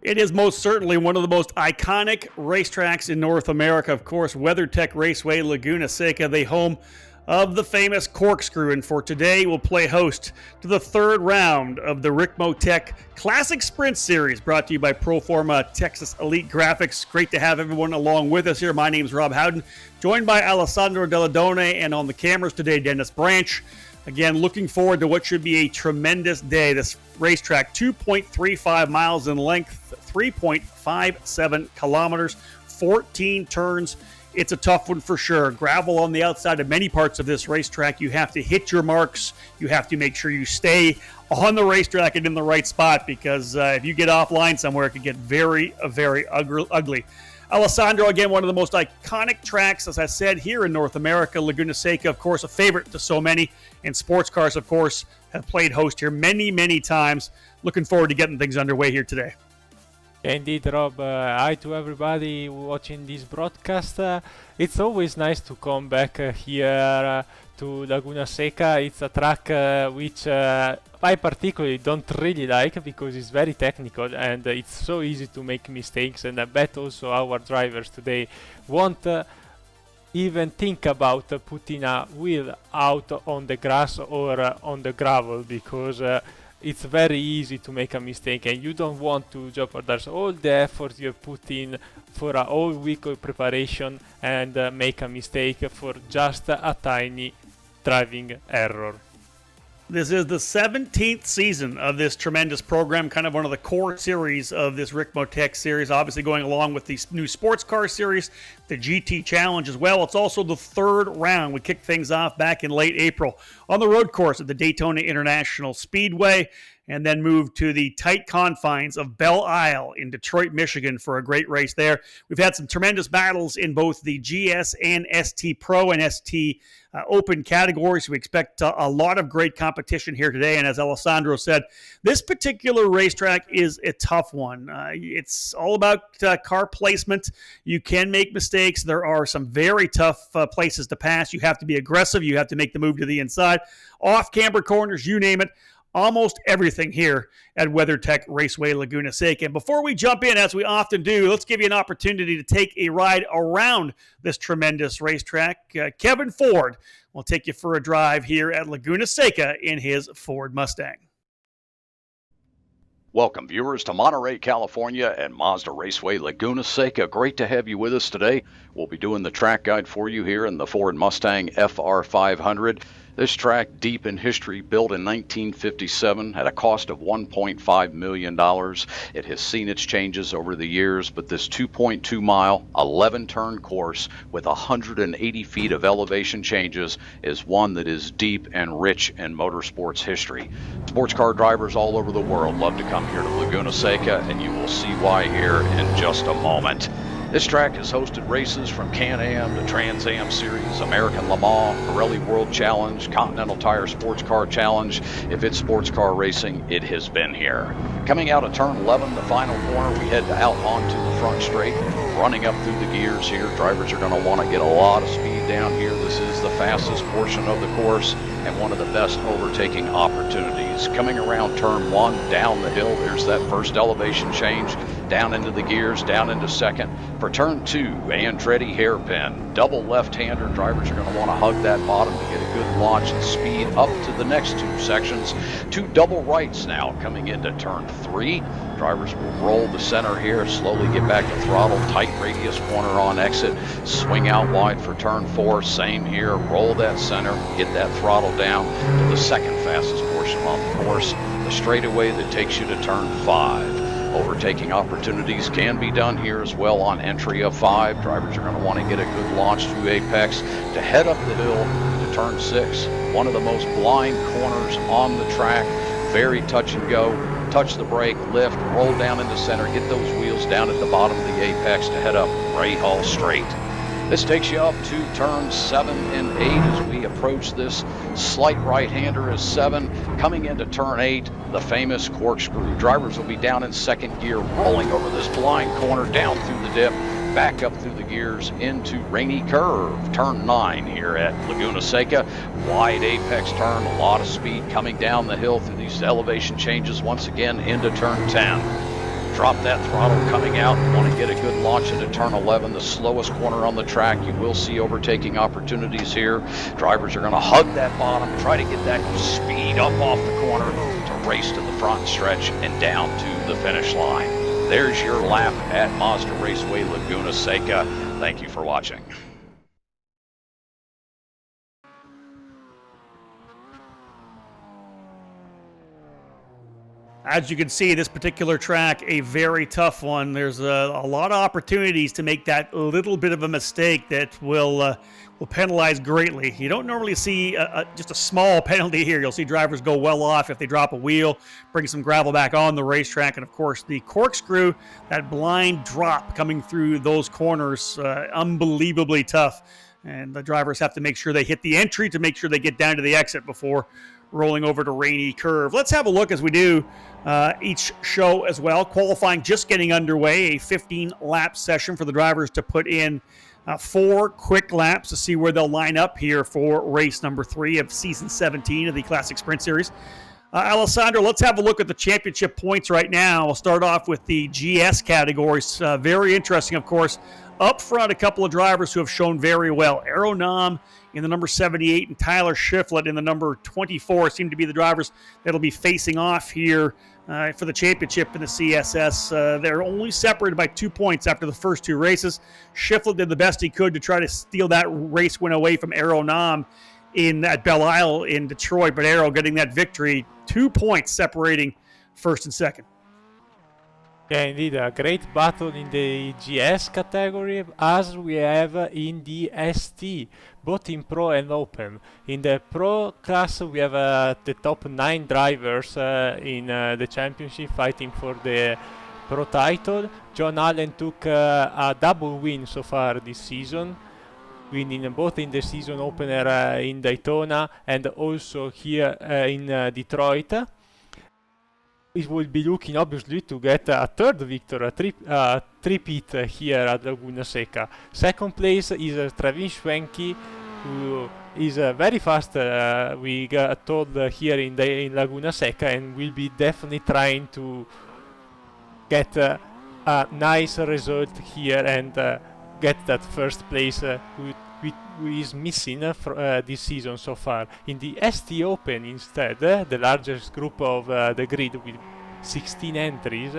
It is most certainly one of the most iconic racetracks in North America. Of course, WeatherTech Raceway, Laguna Seca, the home of the famous corkscrew. And for today, we'll play host to the third round of the Ricmotech Classic Sprint Series, brought to you by Proforma Texas Elite Graphics. Great to have everyone along with us here. My name is Rob Howden, joined by Alessandro Deladone, and on the cameras today, Dennis Branch. Again, looking forward to what should be a tremendous day. This racetrack, 2.35 miles in length, 3.57 kilometers, 14 turns. It's a tough one for sure. Gravel on the outside of many parts of this racetrack. You have to hit your marks. You have to make sure you stay on the racetrack and in the right spot, because if you get offline somewhere, it can get very, very ugly. Alessandro, again, one of the most iconic tracks, as I said, here in North America. Laguna Seca, of course, a favorite to so many. And sports cars, of course, have played host here many, many times. Looking forward to getting things underway here today. Indeed, Rob. Hi to everybody watching this broadcast. It's always nice to come back here to Laguna Seca. It's a track which I particularly don't really like, because it's very technical and it's so easy to make mistakes, and I bet also our drivers today won't even think about putting a wheel out on the grass or on the gravel, because it's very easy to make a mistake, and you don't want to jeopardize all the effort you put in for a whole week of preparation and make a mistake for just a tiny driving error. This is the 17th season of this tremendous program, kind of one of the core series of this Ricmotech series, obviously going along with the new sports car series, the GT Challenge as well. It's also the third round. We kicked things off back in late April on the road course at the Daytona International Speedway, and then moved to the tight confines of Belle Isle in Detroit, Michigan for a great race there. We've had some tremendous battles in both the GS and ST Pro and ST Open categories. We expect a lot of great competition here today. And as Alessandro said, this particular racetrack is a tough one. It's all about car placement. You can make mistakes. There are some very tough places to pass. You have to be aggressive. You have to make the move to the inside. Off-camber corners, you name it. Almost everything here at WeatherTech Raceway Laguna Seca. And before we jump in, as we often do, let's give you an opportunity to take a ride around this tremendous racetrack. Kevin Ford will take you for a drive here at Laguna Seca in his Ford Mustang. Welcome, viewers, to Monterey, California and Mazda Raceway Laguna Seca. Great to have you with us today. We'll be doing the track guide for you here in the Ford Mustang FR500. This track, deep in history, built in 1957 at a cost of $1.5 million. It has seen its changes over the years, but this 2.2-mile, 11-turn course with 180 feet of elevation changes is one that is deep and rich in motorsports history. Sports car drivers all over the world love to come here to Laguna Seca, and you will see why here in just a moment. This track has hosted races from Can-Am to Trans Am Series, American Le Mans, Pirelli World Challenge, Continental Tire Sports Car Challenge. If it's sports car racing, it has been here. Coming out of turn 11, the final corner, we head out onto the front straight. Running up through the gears here, drivers are going to want to get a lot of speed down here. This is the fastest portion of the course and one of the best overtaking opportunities. Coming around turn 1, down the hill, there's that first elevation change. Down into the gears, down into second. For turn 2, Andretti hairpin. Double left-hander. Drivers are going to want to hug that bottom to get a good launch and speed up to the next two sections. 2 double rights now coming into turn 3. Drivers will roll the center here, slowly get back to throttle. Tight radius corner on exit. Swing out wide for turn 4. Same here. Roll that center. Get that throttle down to the second fastest portion on the course. The straightaway that takes you to turn 5. Overtaking opportunities can be done here as well on entry of 5. Drivers are going to want to get a good launch through apex to head up the hill to turn 6. One of the most blind corners on the track. Very touch and go. Touch the brake, lift, roll down into center, get those wheels down at the bottom of the apex to head up Rahal straight. This takes you up to turns 7 and 8 as we approach this slight right-hander as 7. Coming into turn 8, the famous corkscrew. Drivers will be down in second gear, rolling over this blind corner, down through the dip, back up through the gears into Rainy Curve. Turn 9 here at Laguna Seca. Wide apex turn, a lot of speed coming down the hill through these elevation changes once again into turn 10. Drop that throttle coming out. You want to get a good launch into turn 11, the slowest corner on the track. You will see overtaking opportunities here. Drivers are going to hug that bottom, try to get that speed up off the corner to race to the front stretch and down to the finish line. There's your lap at Mazda Raceway Laguna Seca. Thank you for watching. As you can see, this particular track, a very tough one. There's a lot of opportunities to make that little bit of a mistake that will penalize greatly. You don't normally see just a small penalty here. You'll see drivers go well off if they drop a wheel, bring some gravel back on the racetrack, and of course the corkscrew, that blind drop coming through those corners, unbelievably tough. And the drivers have to make sure they hit the entry to make sure they get down to the exit before rolling over to Rainy Curve. Let's have a look as we do each show as well. Qualifying just getting underway, a 15-lap session for the drivers to put in 4 quick laps to see where they'll line up here for race number 3 of season 17 of the Classic Sprint Series. Alessandro, let's have a look at the championship points right now. We'll start off with the GS categories. Very interesting, of course. Up front, a couple of drivers who have shown very well. Aeronam in the number 78 and Tyler Shiflett in the number 24 seem to be the drivers that'll be facing off here for the championship in the CSS. They're only separated by 2 points after the first 2 races. Shiflett did the best he could to try to steal that race win away from Aeronam at Belle Isle in Detroit, but Aero getting that victory, 2 points separating first and second. Yeah, indeed, a great battle in the GS category, as we have in the ST, both in Pro and Open. In the Pro class, we have the top 9 drivers in the championship fighting for the Pro title. John Allen took a double win so far this season, winning both in the season opener in Daytona and also here in Detroit. It will be looking obviously to get a third victory, a three-peat here at Laguna Seca. Second place is Travis Schwenke, who is very fast, we got told here in Laguna Seca, and will be definitely trying to get a nice result here and get that first place who is missing this season so far. In the ST Open instead, the largest group of the grid with 16 entries,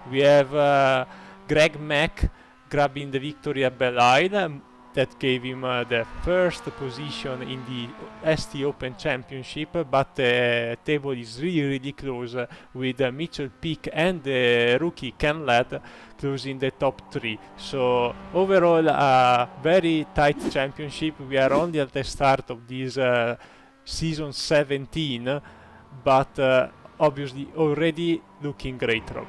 we have Greg Mack grabbing the victory at Belle Isle. That gave him the first position in the ST Open Championship, but the table is really close with Mitchell Peak and the rookie Ken Ladd closing the top 3. So overall, a very tight championship. We are only at the start of this season 17, but obviously already looking great, Rob.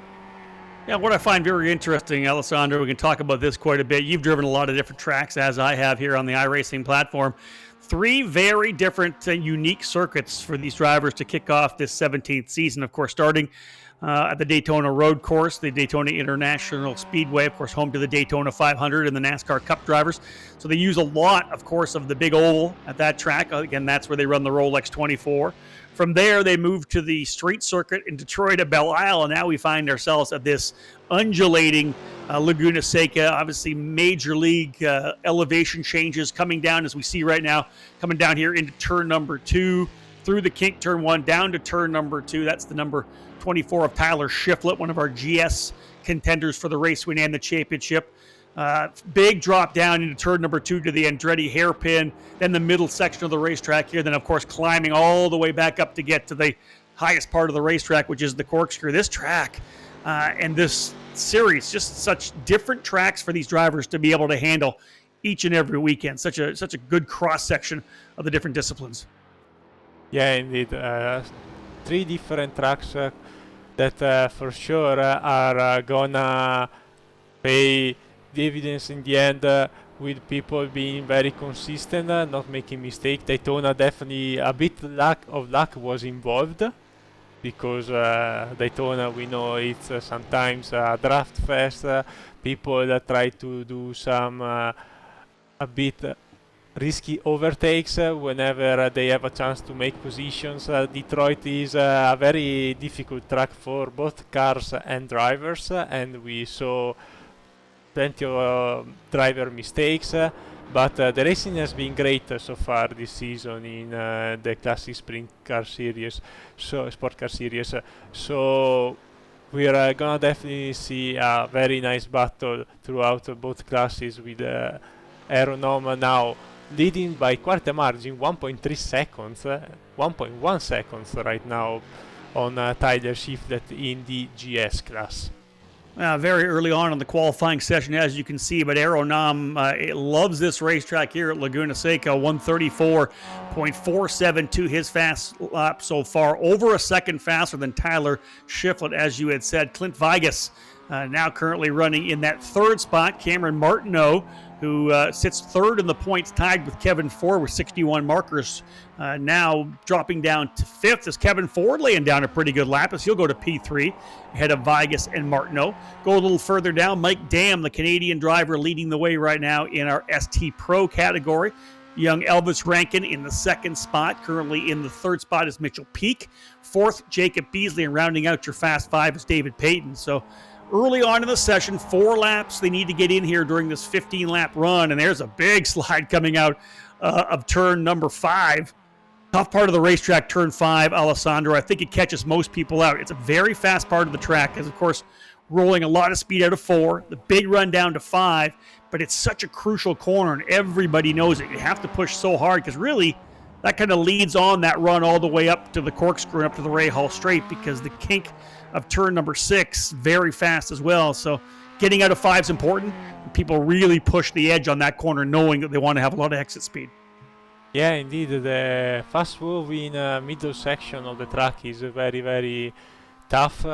Yeah, what I find very interesting, Alessandro, we can talk about this quite a bit. You've driven a lot of different tracks, as I have here on the iRacing platform. 3 very different, unique circuits for these drivers to kick off this 17th season. Of course, starting at the Daytona Road Course, the Daytona International Speedway, of course, home to the Daytona 500 and the NASCAR Cup drivers. So they use a lot, of course, of the big oval at that track. Again, that's where they run the Rolex 24. From there, they moved to the street circuit in Detroit at Belle Isle, and now we find ourselves at this undulating Laguna Seca. Obviously, major league elevation changes coming down, as we see right now, coming down here into turn number 2, through the kink, turn 1, down to turn number 2. That's the number 24 of Tyler Shiflett, one of our GS contenders for the race win and the championship. Big drop down into turn number 2 to the Andretti hairpin, then the middle section of the racetrack here, then of course climbing all the way back up to get to the highest part of the racetrack, which is the corkscrew. This track and this series, just such different tracks for these drivers to be able to handle each and every weekend. Such a good cross section of the different disciplines. Yeah, indeed. 3 different tracks that for sure are gonna pay dividends in the end, with people being very consistent, not making mistakes. Daytona, definitely a bit of luck was involved, because Daytona, we know it's sometimes a draft fest. People try to do some a bit risky overtakes whenever they have a chance to make positions. Detroit is a very difficult track for both cars and drivers, and we saw plenty of driver mistakes. But the racing has been great so far this season in the Classic Sprint Car Series, Sport Car Series. So we are gonna definitely see a very nice battle throughout both classes with Aeronome now leading by quite a margin, 1.3 seconds, 1.1 seconds right now on Tyler Shiflett in the GS class. Very early on in the qualifying session, as you can see, but Aeronome loves this racetrack here at Laguna Seca. 134.47 to his fast lap so far, over a second faster than Tyler Shiflett, as you had said. Clint Vigas now currently running in that third spot. Cameron Martineau, who sits third in the points, tied with Kevin Ford with 61 markers. Now dropping down to fifth is Kevin Ford, laying down a pretty good lap as he'll go to P3 ahead of Vigas and Martineau. Go a little further down, Mike Dam, the Canadian driver, leading the way right now in our ST Pro category. Young Elvis Rankin in the second spot. Currently in the third spot is Mitchell Peak. Fourth, Jacob Beasley, and rounding out your fast five is David Payton. So early on in the session, 4 laps they need to get in here during this 15-lap run, and there's a big slide coming out of turn number 5. Tough part of the racetrack, turn 5, Alessandro. I think it catches most people out. It's a very fast part of the track, as of course rolling a lot of speed out of 4, the big run down to 5, but it's such a crucial corner, and everybody knows it. You have to push so hard, because really that kind of leads on that run all the way up to the corkscrew, up to the Ray Hall Straight, because the kink of turn number 6, very fast as well. So getting out of 5 is important. People really push the edge on that corner, knowing that they want to have a lot of exit speed. Yeah, indeed, the fast move in middle section of the track is very, very tough.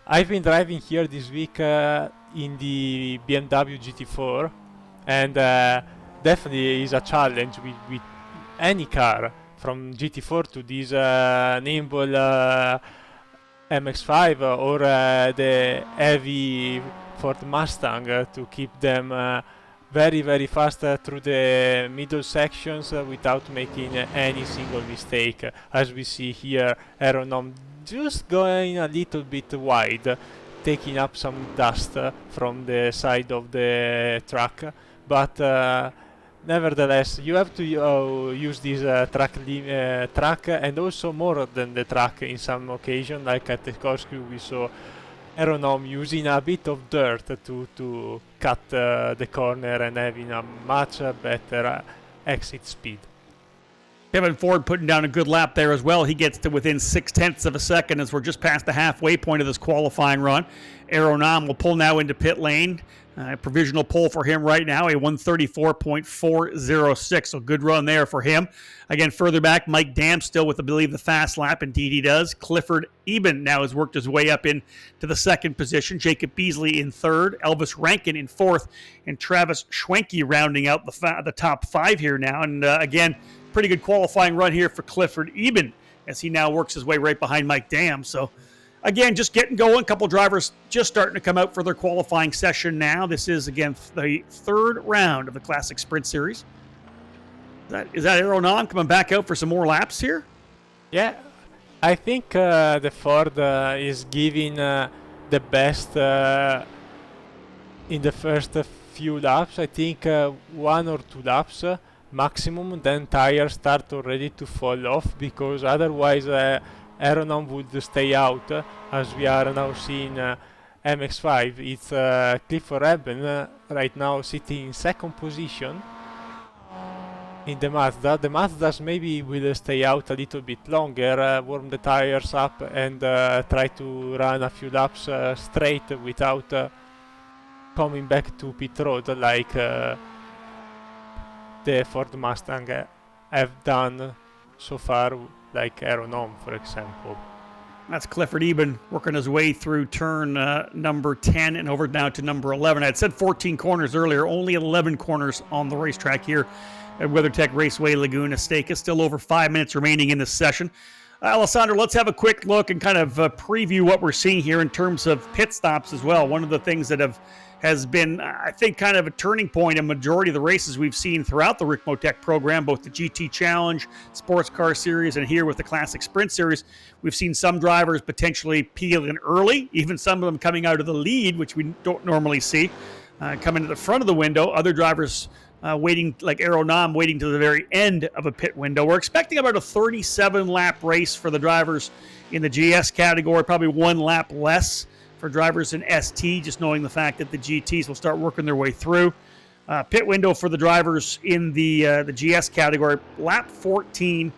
I've been driving here this week in the BMW GT4, and definitely is a challenge with any car, from GT4 to this nimble MX-5 or the heavy Ford Mustang to keep them very, very fast through the middle sections without making any single mistake. As we see here, Aeronome just going a little bit wide, taking up some dust from the side of the track, but nevertheless, you have to use this track and also more than the track in some occasion, like at the corkscrew we saw Aeronome using a bit of dirt to cut the corner and having a much better exit speed. Kevin Ford putting down a good lap there as well. He gets to within 0.6 of a second as we're just past the halfway point of this qualifying run. Aeronome will pull now into pit lane. Provisional pole for him right now, a 134.406. So good run there for him. Again, further back, Mike Dam still with, I believe, the fast lap. Indeed he does. Clifford Eben now has worked his way up into the second position. Jacob Beasley in third. Elvis Rankin in fourth. And Travis Schwenke rounding out the top 5 here now. And again, pretty good qualifying run here for Clifford Eben as he now works his way right behind Mike Dam. So again, just getting going. A couple drivers just starting to come out for their qualifying session now. This is, again, the third round of the Classic Sprint Series. Is that Aeronome coming back out for some more laps here? Yeah, I think the Ford is giving the best in the first few laps. I think 1 or 2 laps maximum. Then tires start already to fall off, because otherwise Aeronome would stay out, as we are now seeing MX-5. It's Clifford Eben right now sitting in second position in the Mazda. The Mazdas maybe will stay out a little bit longer, warm the tires up and try to run a few laps straight without coming back to pit road like the Ford Mustang have done so far, like Aeronome, for example. That's Clifford Eben working his way through turn number 10 and over now to number 11. I had said 14 corners earlier, only 11 corners on the racetrack here at WeatherTech Raceway Laguna Seca. Still over 5 minutes remaining in this session. Alessandro, let's have a quick look and kind of preview what we're seeing here in terms of pit stops as well. One of the things that have has been, I think, kind of a turning point in majority of the races we've seen throughout the Ricmotech program, both the GT Challenge, Sports Car Series, and here with the Classic Sprint Series. We've seen some drivers potentially peel in early, even some of them coming out of the lead, which we don't normally see, coming to the front of the window. Other drivers waiting, like Aeronam, waiting to the very end of a pit window. We're expecting about a 37-lap race for the drivers in the GS category, probably 1 lap less for drivers in ST, just knowing the fact that the GTs will start working their way through. Pit window for the drivers in the GS category, lap 14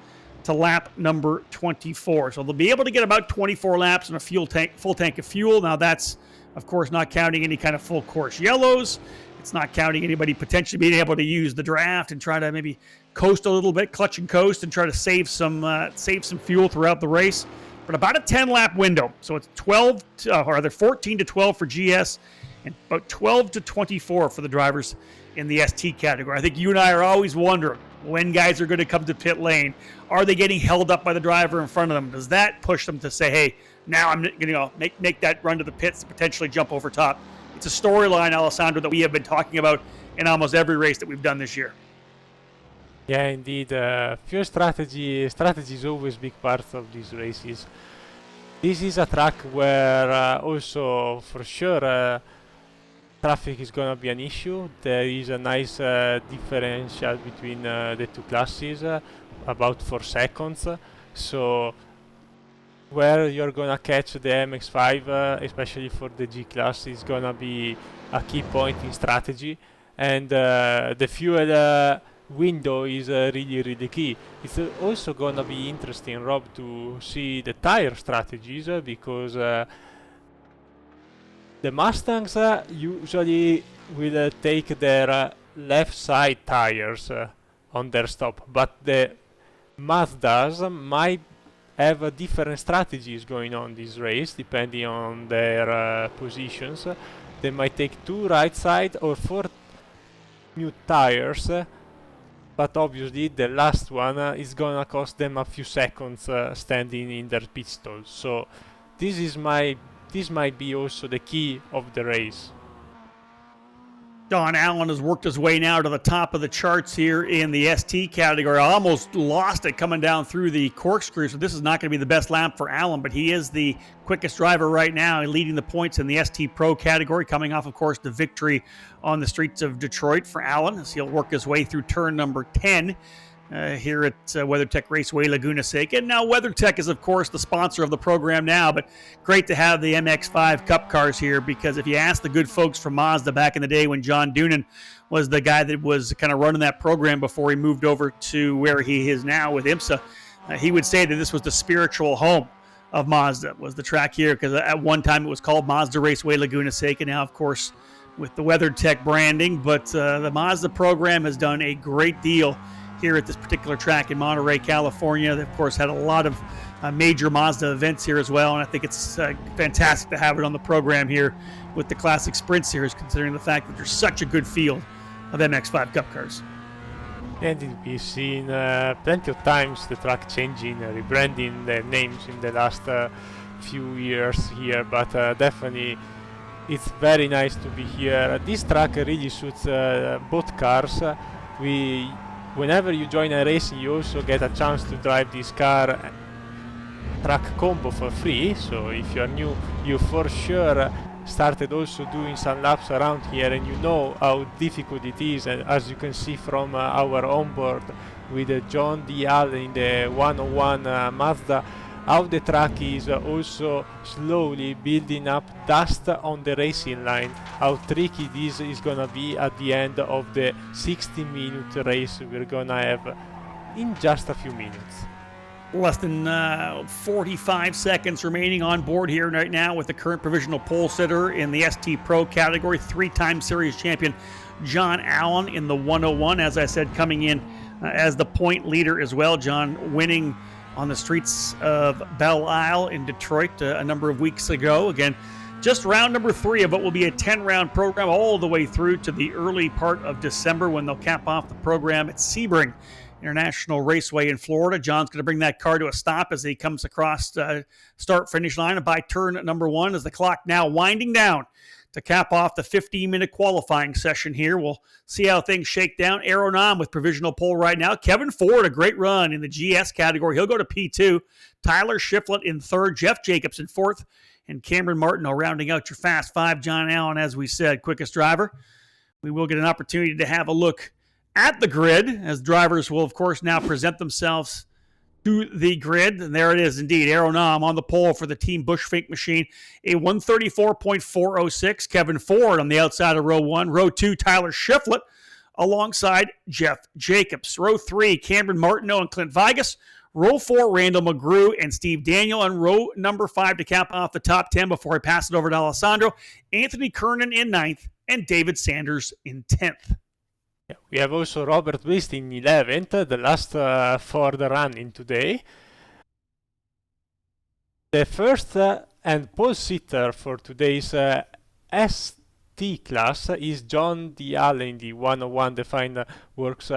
to lap number 24. So they'll be able to get about 24 laps in a full tank of fuel. Now that's, of course, not counting any kind of full course yellows. It's not counting anybody potentially being able to use the draft and try to maybe coast a little bit, clutch and coast, and try to save some fuel throughout the race. But about a 10-lap window. So it's 14 to 12 for GS and about 12 to 24 for the drivers in the ST category. I think you and I are always wondering when guys are going to come to pit lane. Are they getting held up by the driver in front of them? Does that push them to say, hey, now I'm going to make that run to the pits to potentially jump over top? It's a storyline, Alessandro, that we have been talking about in almost every race that we've done this year. Yeah, indeed. Fuel strategy is always big part of these races. This is a track where also for sure traffic is gonna be an issue. There is a nice differential between the two classes, about 4 seconds. So where you're gonna catch the MX-5, especially for the G class, is gonna be a key point in strategy, and the fuel window is really key. It's also gonna be interesting, Rob, to see the tire strategies because the Mustangs usually will take their left side tires on their stop, but the Mazdas might have different strategies going on this race depending on their positions. They might take 2 right side or 4 new tires, but obviously the last one is gonna cost them a few seconds standing in their pit stall. So this might be also the key of the race. Don Allen has worked his way now to the top of the charts here in the ST category. I almost lost it coming down through the corkscrew, so this is not going to be the best lap for Allen, but he is the quickest driver right now, leading the points in the ST Pro category, coming off, of course, the victory on the streets of Detroit for Allen, as he'll work his way through turn number 10 here at WeatherTech Raceway Laguna Seca. And now WeatherTech is, of course, the sponsor of the program now, but great to have the MX-5 Cup cars here, because if you ask the good folks from Mazda back in the day when John Doonan was the guy that was kind of running that program before he moved over to where he is now with IMSA, he would say that this was the spiritual home of Mazda, was the track here, because at one time it was called Mazda Raceway Laguna Seca. Now, of course, with the WeatherTech branding, but the Mazda program has done a great deal here at this particular track in Monterey, California. They, of course, had a lot of major Mazda events here as well, and I think it's fantastic to have it on the program here with the Classic Sprint Series, considering the fact that there's such a good field of MX-5 Cup cars. And we've seen plenty of times the track changing, rebranding their names in the last few years here, but definitely it's very nice to be here. This track really suits both cars. Whenever you join a race, you also get a chance to drive this car track combo for free. So if you're new, you for sure started also doing some laps around here, and you know how difficult it is. And as you can see from our onboard with John D. Allen in the 101 Mazda, how the track is also slowly building up dust on the racing line, how tricky this is gonna be at the end of the 60-minute race we're gonna have in just a few minutes. Less than 45 seconds remaining on board here right now with the current provisional pole sitter in the ST Pro category, 3-time series champion John Allen in the 101, as I said, coming in as the point leader as well. John winning on the streets of Belle Isle in Detroit a number of weeks ago. Again, just round number 3 of what will be a 10-round program all the way through to the early part of December, when they'll cap off the program at Sebring International Raceway in Florida. John's going to bring that car to a stop as he comes across start-finish line, and by turn number 1, as the clock now winding down to cap off the 15-minute qualifying session here. We'll see how things shake down. Aeronom with provisional pole right now. Kevin Ford, a great run in the GS category. He'll go to P2. Tyler Shiflett in third. Jeff Jacobs in fourth. And Cameron Martineau rounding out your Fast Five. John Allen, as we said, quickest driver. We will get an opportunity to have a look at the grid, as drivers will, of course, now present themselves to the grid. And there it is, indeed. Aeronom on the pole for the Team Bushfink machine. A 134.406. Kevin Ford on the outside of row 1. Row 2, Tyler Shiflett alongside Jeff Jacobs. Row 3, Cameron Martineau and Clint Vigas. Row 4, Randall McGrew and Steve Daniel. And row number 5 to cap off the top 10 before I pass it over to Alessandro. Anthony Kernan in 9th and David Sanders in 10th. Yeah, we have also Robert Wist in 11th, the last for the running today. The first and pole sitter for today's ST class is John D. Allen in the 101 Defined Works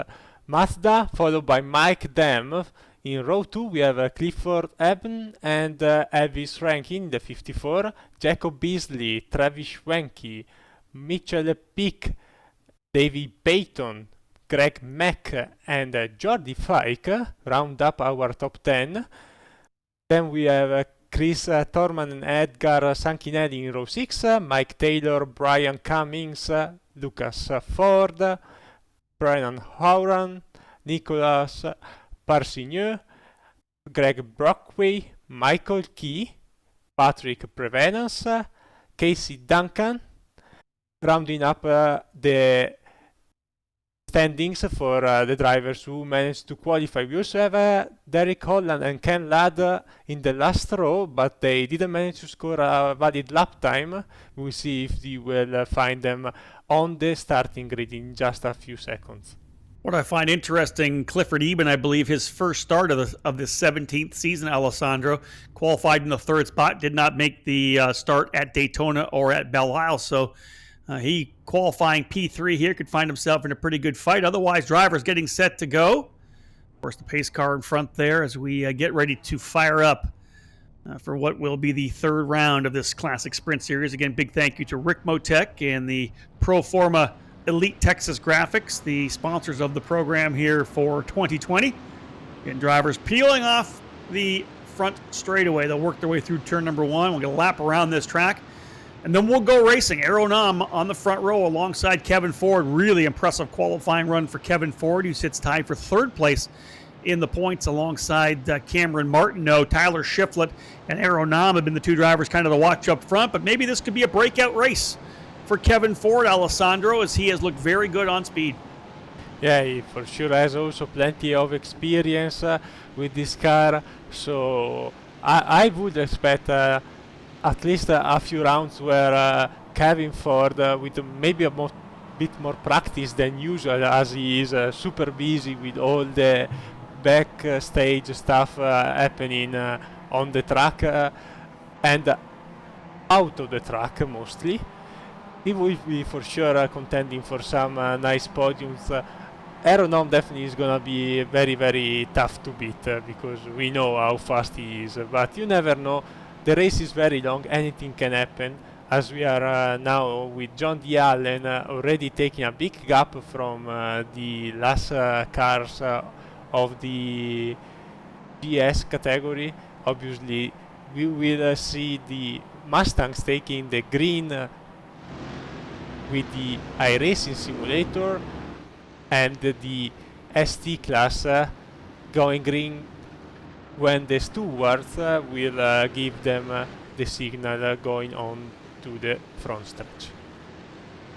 Mazda, followed by Mike Dam. In row 2 we have Clifford Eben and Elvis Rankin in the 54, Jacob Beasley, Travis Schwenke, Mitchell Pick, Davey Payton, Greg Mack, and Jordi Fike round up our top 10. Then we have Chris Torman and Edgar Sanchinelli in row 6, Mike Taylor, Brian Cummings, Lucas Ford, Brian Howran, Nicolas Parsigneux, Greg Brockway, Michael Key, Patrick Prevenance, Casey Duncan, rounding up the standings for the drivers who managed to qualify. We also have Derek Holland and Ken Ladd in the last row, but they didn't manage to score a valid lap time. We'll see if we will find them on the starting grid in just a few seconds. What I find interesting, Clifford Eben, I believe his first start of the 17th season, Alessandro, qualified in the third spot, did not make the start at Daytona or at Belle Isle, so he qualifying P3 here could find himself in a pretty good fight. Otherwise, drivers getting set to go. Of course, the pace car in front there as we get ready to fire up for what will be the third round of this Classic Sprint Series. Again, big thank you to Ricmotech and the Proforma Elite Texas Graphics, the sponsors of the program here for 2020. And drivers peeling off the front straightaway. They'll work their way through turn number 1. We'll get a lap around this track. And then we'll go racing. Aeronom on the front row alongside Kevin Ford. Really impressive qualifying run for Kevin Ford, who sits tied for third place in the points alongside Cameron Martineau. Tyler Shiflett and Aeronom have been the two drivers kind of to watch up front, but maybe this could be a breakout race for Kevin Ford, Alessandro, as he has looked very good on speed. Yeah, he for sure has also plenty of experience with this car, so I would expect at least a few rounds where Kevin Ford, with maybe a bit more practice than usual, as he is super busy with all the backstage stuff happening on the track and out of the track mostly. He will be for sure contending for some nice podiums. Aeronom definitely is going to be very, very tough to beat because we know how fast he is. But you never know. The race is very long. Anything can happen. As we are now with John D. Allen already taking a big gap from the last cars of the GS category. Obviously, we will see the Mustangs taking the green with the iRacing simulator, and the ST class going green when the stewards will give them the signal going on to the front stretch.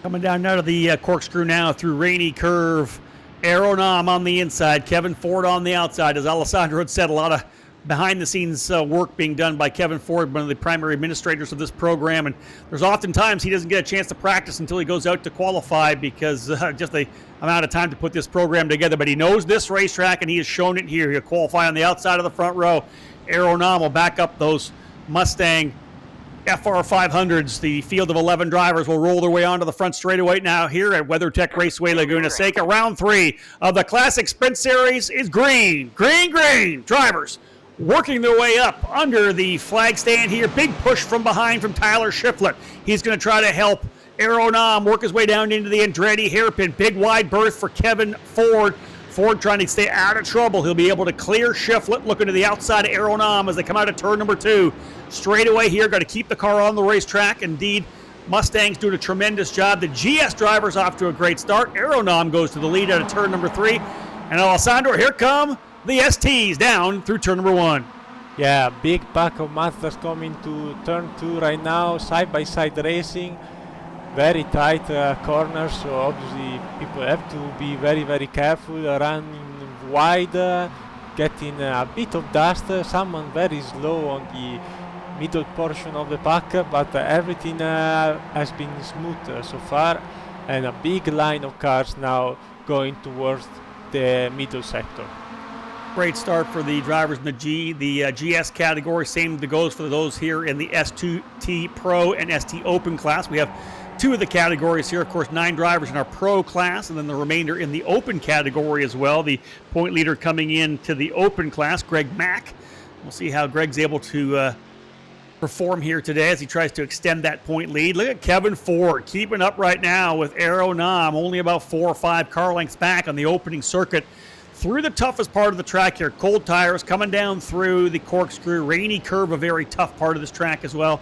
Coming down now to the corkscrew now through Rainy Curve. Aeronom on the inside, Kevin Ford on the outside. As Alessandro had said, a lot of behind-the-scenes work being done by Kevin Ford, one of the primary administrators of this program, and there's oftentimes he doesn't get a chance to practice until he goes out to qualify because just the amount of time to put this program together, but he knows this racetrack and he has shown it here. He'll qualify on the outside of the front row. Aeronom will back up those Mustang FR500s. The field of 11 drivers will roll their way onto the front straightaway now here at WeatherTech Raceway Laguna Seca. Round 3 of the Classic Sprint Series is green. Green, green. Drivers working their way up under the flag stand here. Big push from behind from Tyler Shiflett. He's going to try to help Aeronam work his way down into the Andretti hairpin. Big wide berth for Kevin Ford. Ford trying to stay out of trouble. He'll be able to clear Shiflett, looking to the outside of Aeronam as they come out of turn number 2. Straight away here, got to keep the car on the racetrack. Indeed, Mustang's doing a tremendous job. The GS driver's off to a great start. Aeronam goes to the lead out of turn number 3. And Alessandro, here come the STs down through turn number 1. Yeah, big pack of Mazdas coming to turn 2 right now, side-by-side racing. Very tight corners, so obviously people have to be very, very careful, running wide, getting a bit of dust, someone very slow on the middle portion of the pack, but everything has been smooth so far, and a big line of cars now going towards the middle sector. Great start for the drivers in the GS category. Same goes for those here in the S2T Pro and ST Open class. We have 2 of the categories here. Of course, 9 drivers in our Pro class, and then the remainder in the Open category as well. The point leader coming in to the Open class, Greg Mack. We'll see how Greg's able to perform here today as he tries to extend that point lead. Look at Kevin Ford keeping up right now with Aeronam, only about 4 or 5 car lengths back on the opening circuit. Through the toughest part of the track here, cold tires coming down through the corkscrew, rainy curve, a very tough part of this track as well.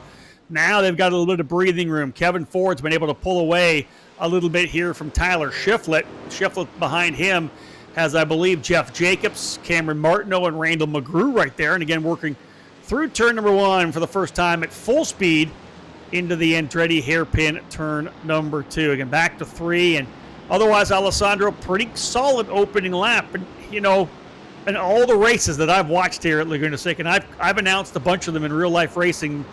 Now they've got a little bit of breathing room. Kevin Ford's been able to pull away a little bit here from Tyler Shiflett. Shiflett behind him has, I believe, Jeff Jacobs, Cameron Martineau, and Randall McGrew right there. And again, working through turn number 1 for the first time at full speed into the Andretti hairpin turn number 2. Again, back to 3. And otherwise, Alessandro, pretty solid opening lap. And, you know, in all the races that I've watched here at Laguna Seca, and I've announced a bunch of them in real-life racing,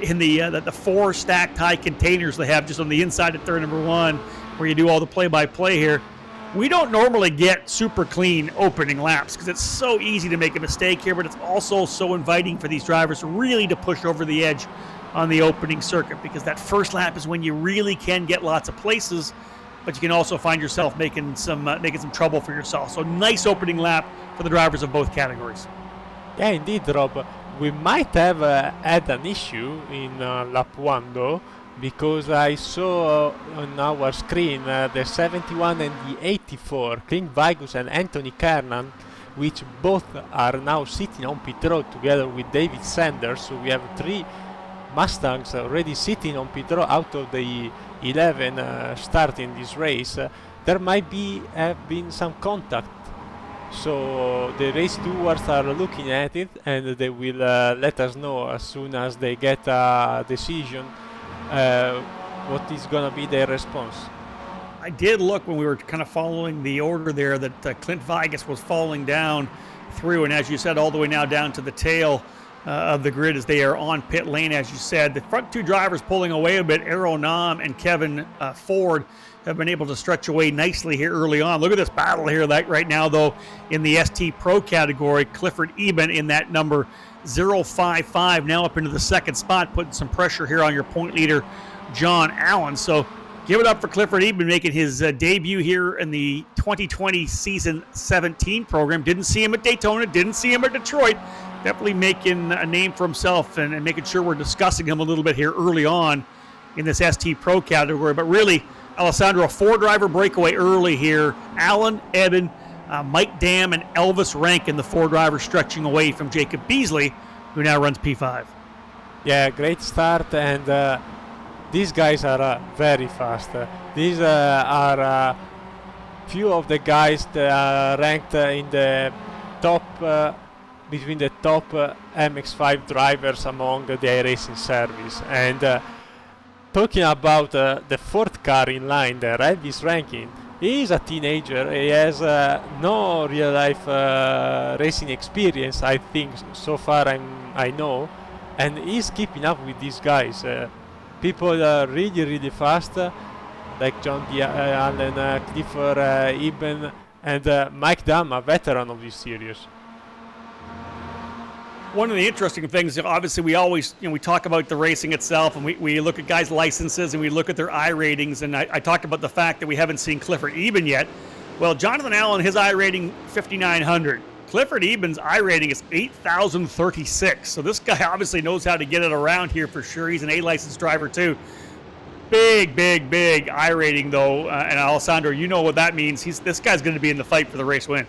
in the 4 stacked high containers they have just on the inside of turn number 1 where you do all the play-by-play here. We don't normally get super clean opening laps because it's so easy to make a mistake here, but it's also so inviting for these drivers really to push over the edge on the opening circuit, because that first lap is when you really can get lots of places, but you can also find yourself making some trouble for yourself. So nice opening lap for the drivers of both categories. Yeah, indeed, Rob. We might have had an issue in lap 1 though, because I saw on our screen the 71 and the 84, Clint Vigus and Anthony Kernan, which both are now sitting on pit road together with David Sanders. So we have 3 Mustangs already sitting on pit road out of the 11 starting this race. There might have been some contact. So the race stewards are looking at it, and they will let us know as soon as they get a decision what is going to be their response. I did look when we were kind of following the order there that Clint Vigus was falling down through, and as you said, all the way now down to the tail of the grid as they are on pit lane, as you said. The front 2 drivers pulling away a bit, Aeronam and Kevin Ford, have been able to stretch away nicely here early on. Look at this battle here right now, though, in the ST Pro category. Clifford Eben in that number 055, now up into the 2nd spot, putting some pressure here on your point leader, John Allen. So give it up for Clifford Eben making his debut here in the 2020 season 17 program. Didn't see him at Daytona, didn't see him at Detroit. Definitely making a name for himself and making sure we're discussing him a little bit here early on in this ST Pro category. But really, Alessandro, a 4-driver breakaway early here. Allen, Eben, Mike Dam, and Elvis Rankin, the 4 drivers stretching away from Jacob Beasley, who now runs P5. Yeah, great start, and these guys are very fast. These are few of the guys that are ranked in the top, between the top MX5 drivers among the iRacing service. And talking about the 4th car in line, the Elvis Rankin, he is a teenager. He has no real life racing experience, I think, so far I know, and he's keeping up with these guys. People are really, really fast, like John D. Allen, Clifford Eben, and Mike Dam, a veteran of this series. One of the interesting things, obviously, we always, we talk about the racing itself, and we look at guys' licenses, and we look at their I ratings, and I talked about the fact that we haven't seen Clifford Eben yet. Well, Jonathan Allen, his I rating 5,900. Clifford Eben's I rating is 8,036. So this guy obviously knows how to get it around here for sure. He's an A licensed driver too. Big I rating though, and Alessandro, you know what that means. This guy's going to be in the fight for the race win.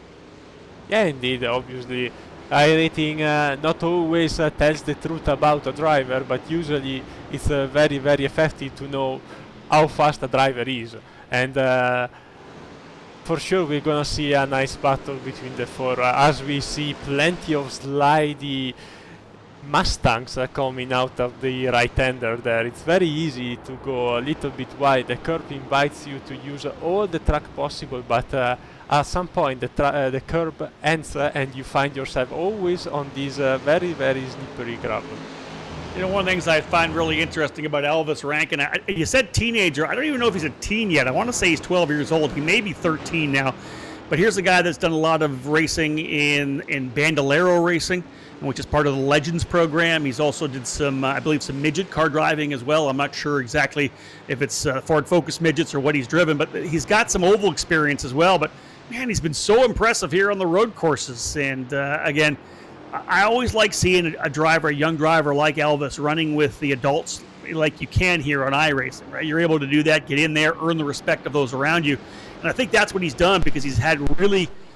Yeah, indeed. Obviously, I rating not always tells the truth about a driver, but usually it's very effective to know how fast a driver is. And for sure we're gonna see a nice battle between the four, as we see plenty of slidey Mustangs coming out of the right-hander there. It's very easy to go a little bit wide. The curb invites you to use all the track possible, but at some point the curb ends and you find yourself always on this very slippery gravel. You know, one of the things I find really interesting about Elvis Rankin, you said teenager. I don't even know if he's a teen yet. I want to say he's 12 years old. He may be 13 now. But here's a guy that's done a lot of racing in Bandolero racing, which is part of the Legends program. He's also did some, I believe, some midget car driving as well. I'm not sure exactly if it's Ford Focus midgets or what he's driven, but he's got some oval experience as well. But, man, he's been so impressive here on the road courses. And, again, I always like seeing a young driver like Elvis running with the adults like you can here on iRacing, right? You're able to do that, get in there, earn the respect of those around you. And I think that's what he's done because he's had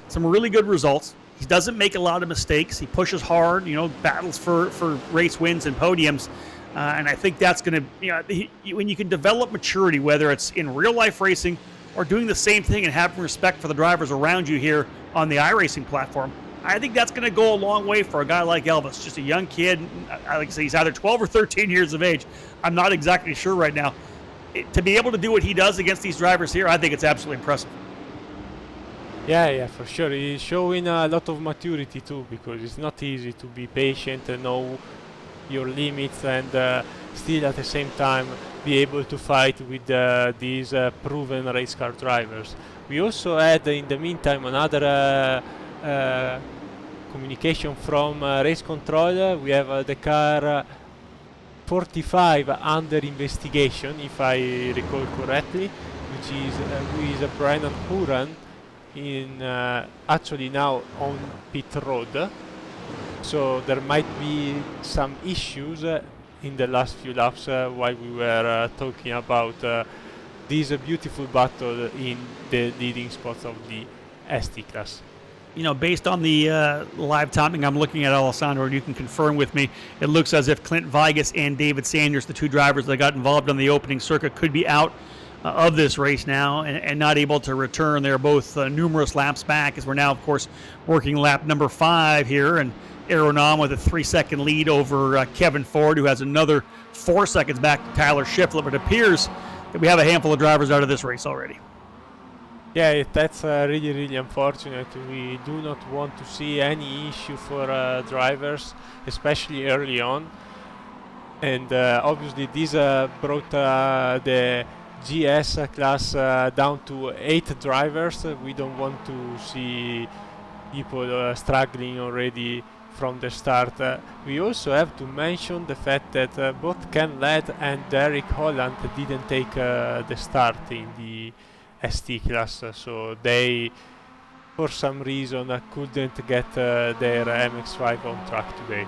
some really good results. He doesn't make a lot of mistakes. He pushes hard, battles for race wins and podiums. And I think that's going to, when you can develop maturity, whether it's in real life racing or doing the same thing and having respect for the drivers around you here on the iRacing platform, I think that's going to go a long way for a guy like Elvis. Just a young kid. Like I say, he's either 12 or 13 years of age. I'm not exactly sure right now. To be able to do what he does against these drivers here, I think it's absolutely impressive. Yeah, for sure. He's showing a lot of maturity too, because it's not easy to be patient and know your limits and still at the same time be able to fight with these proven race car drivers. We also had in the meantime another communication from race control. We have the car 45 under investigation, if I recall correctly, which is Brennan Huran, in actually now on pit road. So there might be some issues in the last few laps while we were talking about this beautiful battle in the leading spots of the ST class. Based on the live timing, I'm looking at Alessandro, and you can confirm with me, it looks as if Clint Vigas and David Sanders, the two drivers that got involved on the opening circuit, could be out of this race now and not able to return. They're both numerous laps back, as we're now, of course, working lap number 5 here, and Aeronom with a 3-second lead over Kevin Ford, who has another 4 seconds back to Tyler Shiflett. But it appears that we have a handful of drivers out of this race already. Yeah, that's really unfortunate. We do not want to see any issue for drivers, especially early on. And obviously this brought the GS class down to 8 drivers. We don't want to see people struggling already from the start. We also have to mention the fact that both Ken Ladd and Derek Holland didn't take the start in the ST class, so they for some reason couldn't get their MX-5 on track today.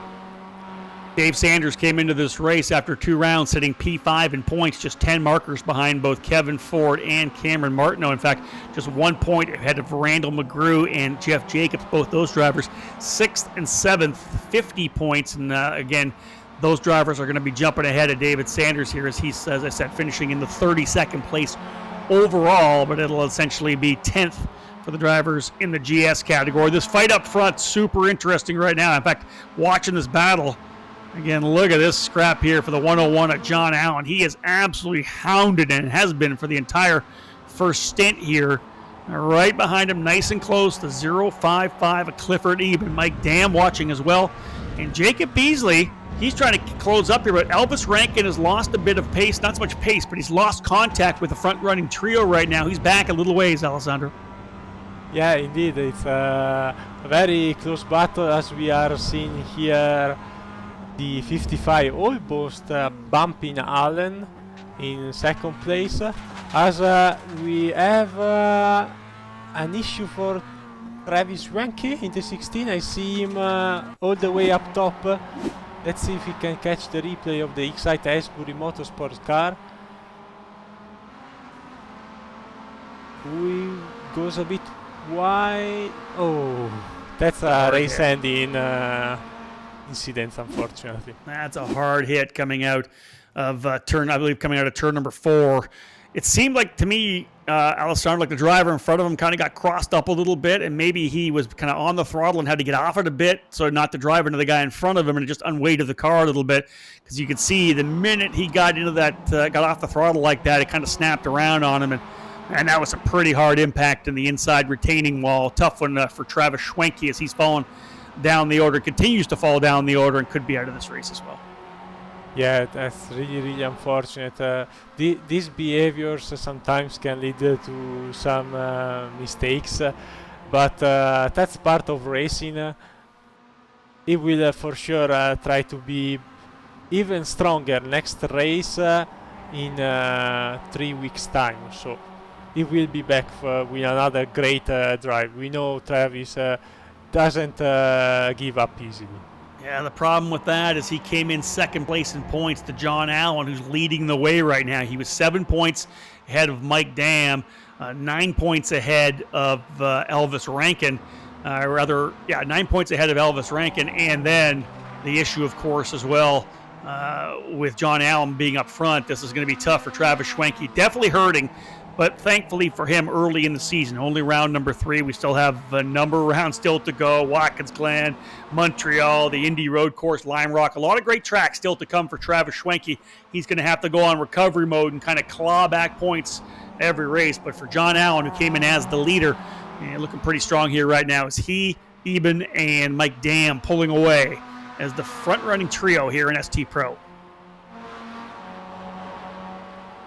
Dave Sanders came into this race after 2 rounds sitting P5 in points, just 10 markers behind both Kevin Ford and Cameron Martineau. In fact, just 1 point ahead of Randall McGrew and Jeff Jacobs, both those drivers 6th and 7th, 50 points. And again, those drivers are going to be jumping ahead of David Sanders here, as he's, as I said, finishing in the 32nd place overall, but it'll essentially be 10th for the drivers in the GS category. This fight up front, super interesting right now. In fact, watching this battle, again, look at this scrap here for the 101 at John Allen. He is absolutely hounded and has been for the entire first stint here. Right behind him, nice and close, the 0.55 of Clifford Eben. Mike Dam watching as well. And Jacob Beasley, he's trying to close up here, but Elvis Rankin has lost a bit of pace. Not so much pace, but he's lost contact with the front-running trio right now. He's back a little ways, Alessandro. Yeah, indeed. It's a very close battle, as we are seeing here. The 55 almost bumping Allen in second place. As we have an issue for Travis Schwenke in the 16. I see him all the way up top. Let's see if he can catch the replay of the Excite Asbury Motorsports car. He goes a bit wide. Oh, that's a race-ending incident, unfortunately. That's a hard hit coming out of turn number 4. It seemed like to me, Alessandro, like the driver in front of him kind of got crossed up a little bit, and maybe he was kind of on the throttle and had to get off it a bit so not to drive into the guy in front of him, and it just unweighted the car a little bit, because you could see the minute he got into that, got off the throttle like that, it kind of snapped around on him, and that was a pretty hard impact in the inside retaining wall. Tough one for Travis Schwenke as he's fallen down the order, continues to fall down the order, and could be out of this race as well. Yeah, that's really, really unfortunate. These behaviors sometimes can lead to some mistakes, but that's part of racing. He will for sure try to be even stronger next race in 3 weeks' time. So he will be back with another great drive. We know Travis doesn't give up easily. Yeah, the problem with that is he came in second place in points to John Allen, who's leading the way right now. He was 7 points ahead of Mike Dam, 9 points ahead of Elvis Rankin. 9 points ahead of Elvis Rankin. And then the issue, of course, as well, with John Allen being up front. This is going to be tough for Travis Schwenke. Definitely hurting, but thankfully for him early in the season, only round number 3. We still have a number of rounds still to go. Watkins Glen, Montreal, the Indy Road Course, Lime Rock. A lot of great tracks still to come for Travis Schwenke. He's going to have to go on recovery mode and kind of claw back points every race. But for John Allen, who came in as the leader, and looking pretty strong here right now, is he, Eben, and Mike Dam pulling away as the front-running trio here in ST Pro.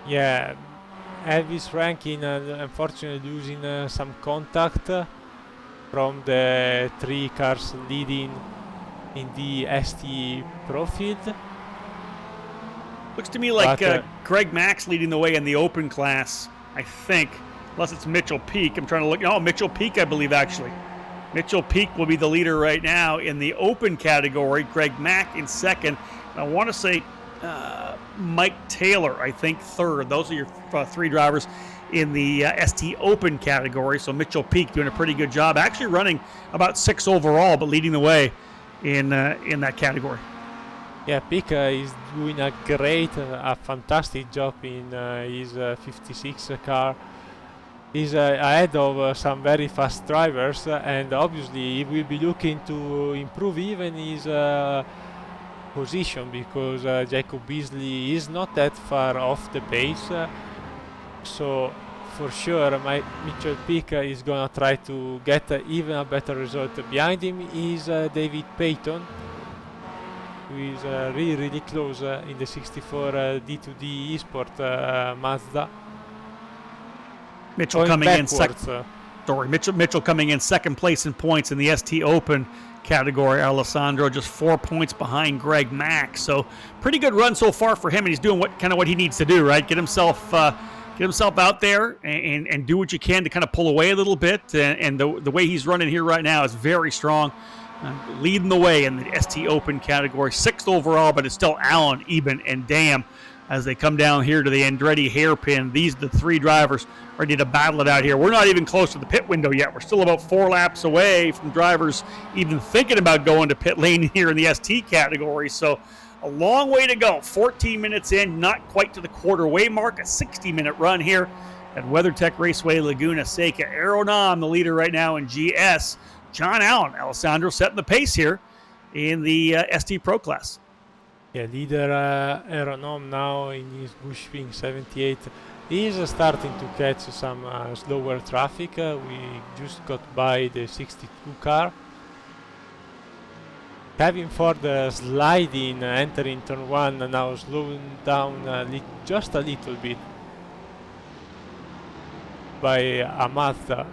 Yeah. Elvis Rankin unfortunately losing some contact from the 3 cars leading in the ST Pro field. Looks to me like Greg Max leading the way in the open class, I think, unless it's Mitchell Peak. I'm trying to look. No, Mitchell Peak, I believe, actually. Mitchell Peak will be the leader right now in the open category. Greg Mack in second. I want to say Mike Taylor, I think, third. Those are your 3 drivers in the ST Open category. So Mitchell Peak doing a pretty good job, actually running about 6 overall, but leading the way in that category. Yeah, Peak is doing a fantastic job in his 56 car. He's ahead of some very fast drivers, and obviously he will be looking to improve even his position, because Jacob Beasley is not that far off the pace. So for sure Mitchell Peak is gonna try to get even a better result. Behind him is David Payton, who is really close in the 64 D2D eSport Mazda. Mitchell coming in second. Mitchell coming in second place in points in the ST Open category. Alessandro just 4 points behind Greg Mack. So pretty good run so far for him, and he's doing what he needs to do, right? Get himself out there and do what you can to kind of pull away a little bit. And the way he's running here right now is very strong. Leading the way in the ST Open category. 6th overall, but it's still Allen, Eben, and Dam as they come down here to the Andretti hairpin. These are the 3 drivers ready to battle it out here. We're not even close to the pit window yet. We're still about 4 laps away from drivers even thinking about going to pit lane here in the ST category. So a long way to go. 14 minutes in, not quite to the quarter-way mark. A 60-minute run here at WeatherTech Raceway Laguna Seca. Aeronom, the leader right now in GS. John Allen, Alessandro setting the pace here in the ST Pro class. Yeah, leader Aeronom now in his Bushwing 78. He is starting to catch some slower traffic. We just got by the 62 car. Kevin Ford sliding, entering turn 1, now slowing down just a little bit by a Mazda.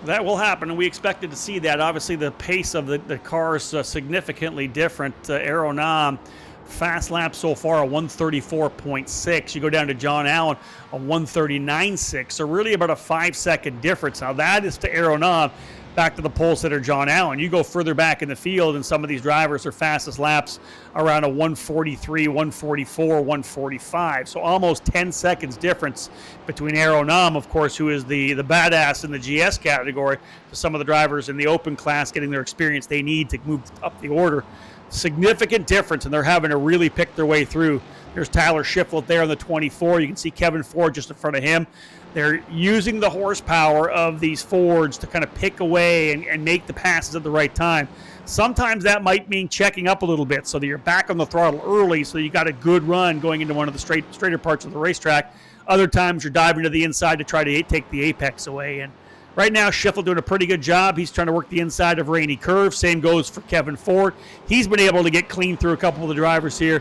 That will happen, and we expected to see that. Obviously, the pace of the car is significantly different. Aeronom fast lap so far, a 134.6. You go down to John Allen, a 139.6. So really about a 5-second difference. Now that is to Aeronom, back to the pole sitter John Allen. You go further back in the field, and some of these drivers, their fastest laps around a 143, 144, 145. So almost 10 seconds difference between Aeronom, of course, who is the badass in the GS category, to some of the drivers in the open class getting their experience they need to move up the order. Significant difference, and they're having to really pick their way through. There's Tyler Shiflett there on the 24. You can see Kevin Ford just in front of him. They're using the horsepower of these Fords to kind of pick away and make the passes at the right time. Sometimes that might mean checking up a little bit so that you're back on the throttle early so you got a good run going into one of the straighter parts of the racetrack. Other times you're diving to the inside to try to take the apex away. And right now, Shiflett doing a pretty good job. He's trying to work the inside of Rainy Curve. Same goes for Kevin Ford. He's been able to get clean through a couple of the drivers here.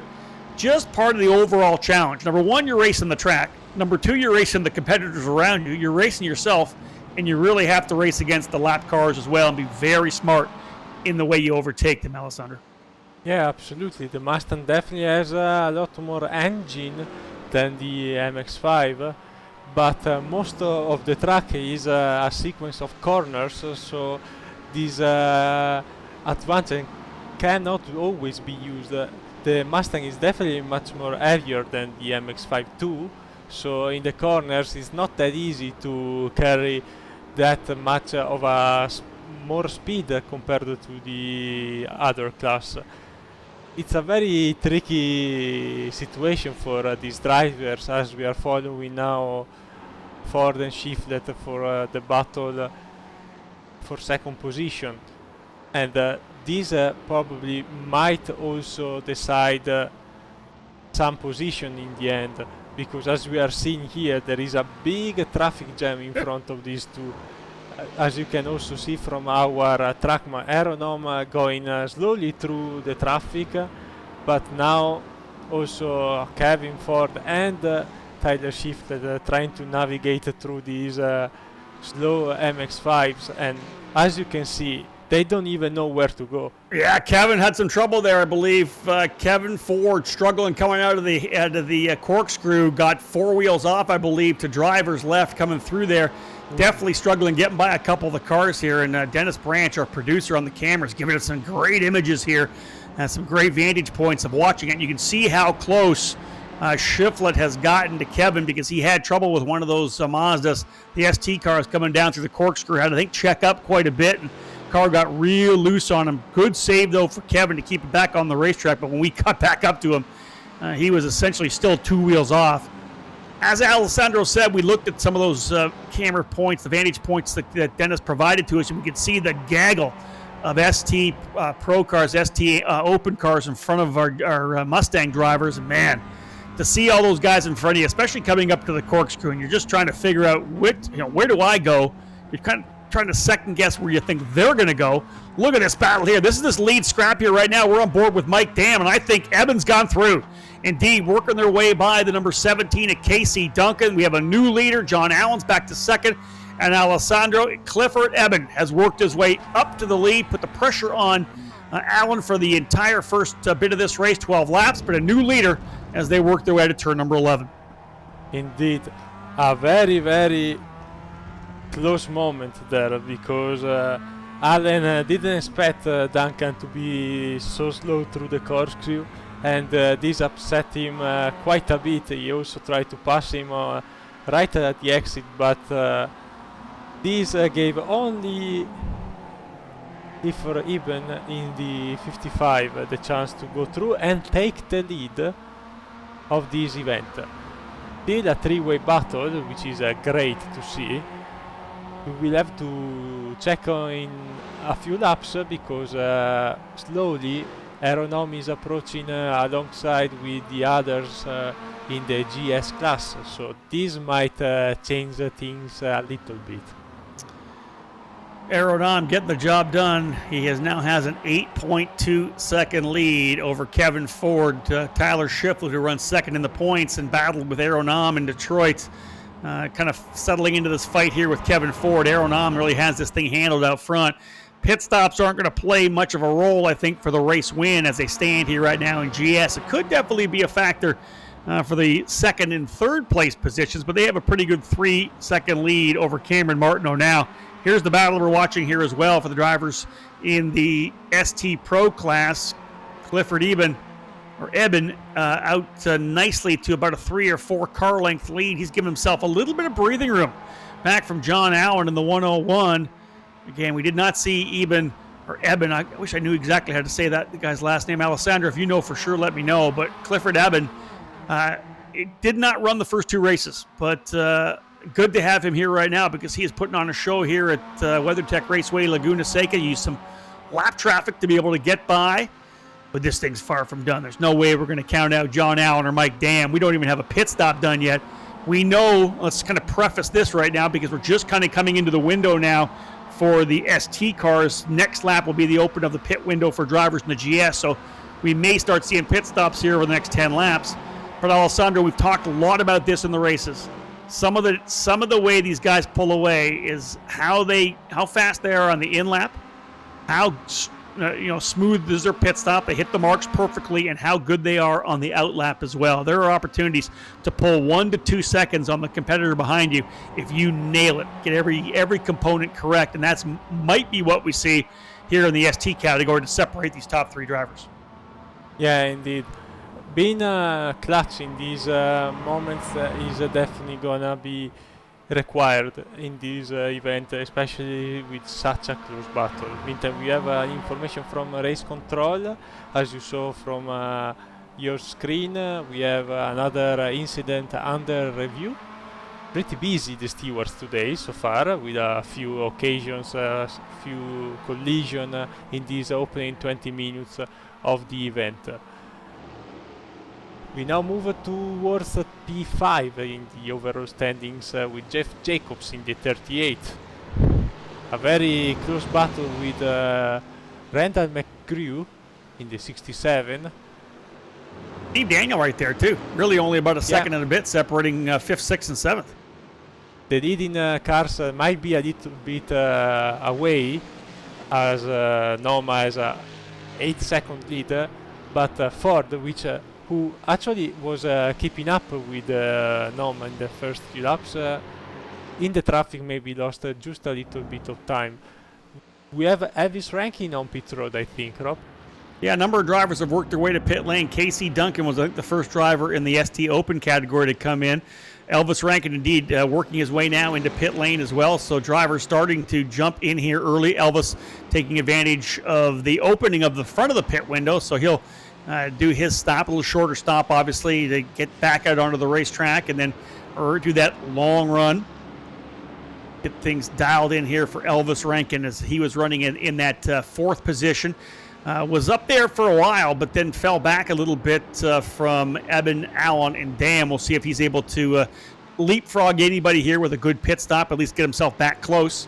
Just part of the overall challenge. Number one, you're racing the track. Number two, you're racing the competitors around you. You're racing yourself, and you really have to race against the lap cars as well and be very smart in the way you overtake them, Alessandro. Yeah, absolutely. The Mustang definitely has a lot more engine than the MX-5, but most of the track is a sequence of corners, so this advantage cannot always be used. The Mustang is definitely much more heavier than the MX-5 too, so in the corners it's not that easy to carry that much of a more speed compared to the other class. It's a very tricky situation for these drivers, as we are following now Ford and Shiflett for the battle for second position, and this probably might also decide some position in the end, because as we are seeing here, there is a big traffic jam in front of these two. As you can also see from our trackman, Aeronom going slowly through the traffic, but now also Kevin Ford and Tyler Shiflett trying to navigate through these slow MX-5s, and as you can see, they don't even know where to go. Yeah, Kevin had some trouble there, I believe. Kevin Ford struggling coming out of the corkscrew, got four wheels off, I believe, to drivers left coming through there. Definitely struggling getting by a couple of the cars here, and Dennis Branch, our producer on the cameras, giving us some great images here and some great vantage points of watching it. And you can see how close Shiflett has gotten to Kevin, because he had trouble with one of those Mazdas, the ST cars coming down through the corkscrew. Had to, I think, check up quite a bit, and car got real loose on him. Good save, though, for Kevin to keep it back on the racetrack, but when we got back up to him, he was essentially still two wheels off. As Alessandro said, we looked at some of those camera points, the vantage points that Dennis provided to us, and we could see the gaggle of ST Pro cars, ST Open cars in front of our Mustang drivers. And man, to see all those guys in front of you, especially coming up to the corkscrew, and you're just trying to figure out where do I go? You're kind of trying to second guess where you think they're going to go. Look at this battle here. This is this lead scrap here right now. We're on board with Mike Dam, and I think Eben's gone through. Indeed, working their way by the number 17 at Casey Duncan. We have a new leader. John Allen's back to second. And Alessandro Clifford Eben has worked his way up to the lead, put the pressure on Allen for the entire first bit of this race, 12 laps, but a new leader as they work their way to turn number 11. Indeed, a very, very close moment there, because Allen didn't expect Duncan to be so slow through the corkscrew, and this upset him quite a bit. He also tried to pass him right at the exit, but this gave only for Eben in the 55 the chance to go through and take the lead of this event. Still a three-way battle, which is great to see. We will have to check in a few laps, because slowly Aeronom is approaching alongside with the others in the GS class, so this might change things a little bit. Aeronom getting the job done. He now has an 8.2 second lead over Kevin Ford. Tyler Shiflett, who runs second in the points and battled with Aeronom in Detroit, kind of settling into this fight here with Kevin Ford. Aeronom really has this thing handled out front. Pit stops aren't going to play much of a role, I think, for the race win as they stand here right now in GS. It could definitely be a factor for the second and third place positions, but they have a pretty good 3-second lead over Cameron Martineau now. Here's the battle we're watching here as well for the drivers in the ST Pro class. Clifford Eben out nicely to about a 3 or 4 car length lead. He's given himself a little bit of breathing room back from John Allen in the 101. Again, we did not see Eben. I wish I knew exactly how to say that, the guy's last name. Alessandro, if you know for sure, let me know. But Clifford Eben it did not run the first 2 races, but good to have him here right now because he is putting on a show here at WeatherTech Raceway Laguna Seca. Used some lap traffic to be able to get by, but this thing's far from done. There's no way we're going to count out John Allen or Mike Dam. We don't even have a pit stop done yet. We know, let's kind of preface this right now because we're just kind of coming into the window now for the ST cars. Next lap will be the open of the pit window for drivers in the GS, so we may start seeing pit stops here over the next 10 laps. But Alessandro, we've talked a lot about this in the races. Some of the way these guys pull away is how fast they are on the in lap, how smooth is their pit stop, they hit the marks perfectly, and how good they are on the out lap as well. There are opportunities to pull 1 to 2 seconds on the competitor behind you if you nail it, get every component correct, and that's might be what we see here in the ST category to separate these top 3 drivers. Yeah, indeed. Being clutch in these moments is definitely gonna be required in this event, especially with such a close battle. Meantime, we have information from race control, as you saw from your screen. We have another incident under review. Pretty busy the stewards today so far, with a few occasions, few collision in these opening 20 minutes of the event. We now move towards P5 in the overall standings with Jeff Jacobs in the 38. A very close battle with Randall McGrew in the 67. Steve Daniel right there too. Really only about a second and a bit separating 5th, 6th, and 7th. The leading cars might be a little bit away, as Noma has a 8-second lead, but Ford, who actually was keeping up with Noma in the first few laps, in the traffic maybe lost just a little bit of time. We have Elvis Rankin on pit road, I think, Rob? Yeah, a number of drivers have worked their way to pit lane. Casey Duncan was, I think, the first driver in the ST Open category to come in. Elvis Rankin, indeed, working his way now into pit lane as well. So drivers starting to jump in here early. Elvis taking advantage of the opening of the front of the pit window. So he'll do his stop, a little shorter stop, obviously, to get back out onto the racetrack and then do that long run. Get things dialed in here for Elvis Rankin as he was running in that 4th position. Was up there for a while, but then fell back a little bit from Eben, Allen, and Dam. We'll see if he's able to leapfrog anybody here with a good pit stop, at least get himself back close.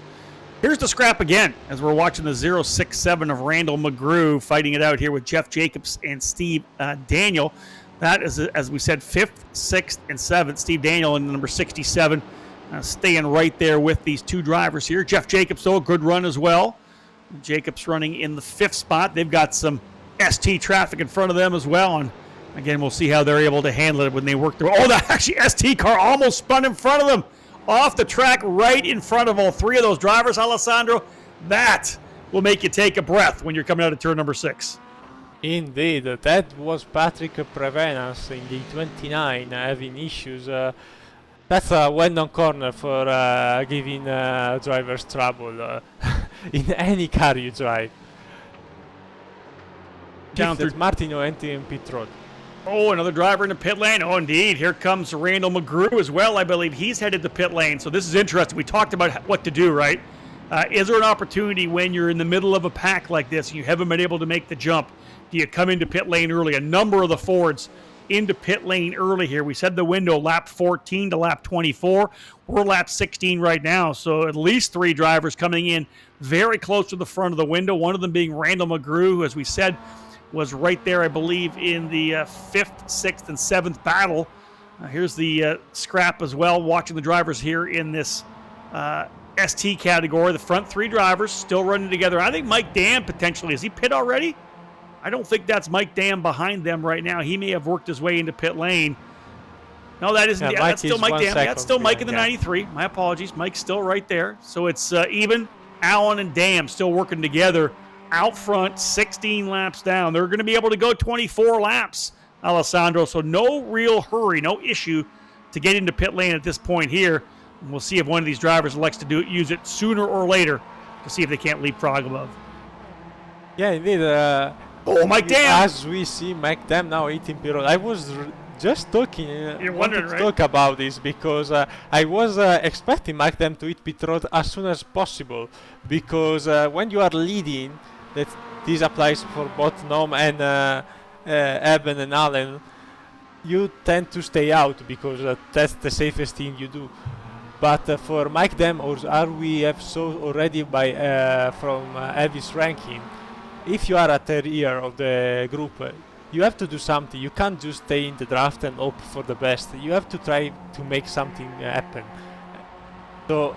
Here's the scrap again as we're watching the 067 of Randall McGrew fighting it out here with Jeff Jacobs and Steve Daniel. That is, as we said, 5th, 6th, and 7th. Steve Daniel in the number 67 staying right there with these 2 drivers here. Jeff Jacobs, though, a good run as well. Jacobs running in the 5th spot. They've got some ST traffic in front of them as well. And again, we'll see how they're able to handle it when they work through. Oh, that actually ST car almost spun in front of them. Off the track right in front of all 3 of those drivers, Alessandro. That will make you take a breath when you're coming out of turn number 6. Indeed, that was Patrick Prevenas in the 29 having issues. That's a well-known corner for giving drivers trouble in any car you drive. Down through Martino entering pit road. Oh, another driver in the pit lane. Oh, indeed. Here comes Randall McGrew as well. I believe he's headed to pit lane. So this is interesting. We talked about what to do, right? Is there an opportunity when you're in the middle of a pack like this and you haven't been able to make the jump? Do you come into pit lane early? A number of the Fords into pit lane early here. We said the window lap 14 to lap 24. We're lap 16 right now. So at least 3 drivers coming in very close to the front of the window. One of them being Randall McGrew, who, as we said, was right there, I believe, in the 5th, 6th, and 7th battle. Here's the scrap as well, watching the drivers here in this ST category. The front three drivers still running together. I think Mike Dam potentially, is he pit already? I don't think that's Mike Dam behind them right now. He may have worked his way into pit lane. No, that isn't. Yeah, that's still Mike Dam. That's still Mike in the 93. My apologies. Mike's still right there. So it's even Allen and Dam still working together out front, 16 laps down. They're going to be able to go 24 laps, Alessandro. So no real hurry, no issue to get into pit lane at this point here. And we'll see if one of these drivers elects to use it sooner or later to see if they can't leapfrog above. Yeah, indeed. Mike Dam! As we see Mike Dam now eating pit road. I was just talking. You're wondering, right? Talk about this because I was expecting Mike Dam to eat pit road as soon as possible, because when you are leading, this applies for both Nom and Eben and Allen, you tend to stay out because that's the safest thing you do. But for Mike Dam, or as we have saw already by from Elvis ranking, if you are a third year of the group, you have to do something. You can't just stay in the draft and hope for the best. You have to try to make something happen. So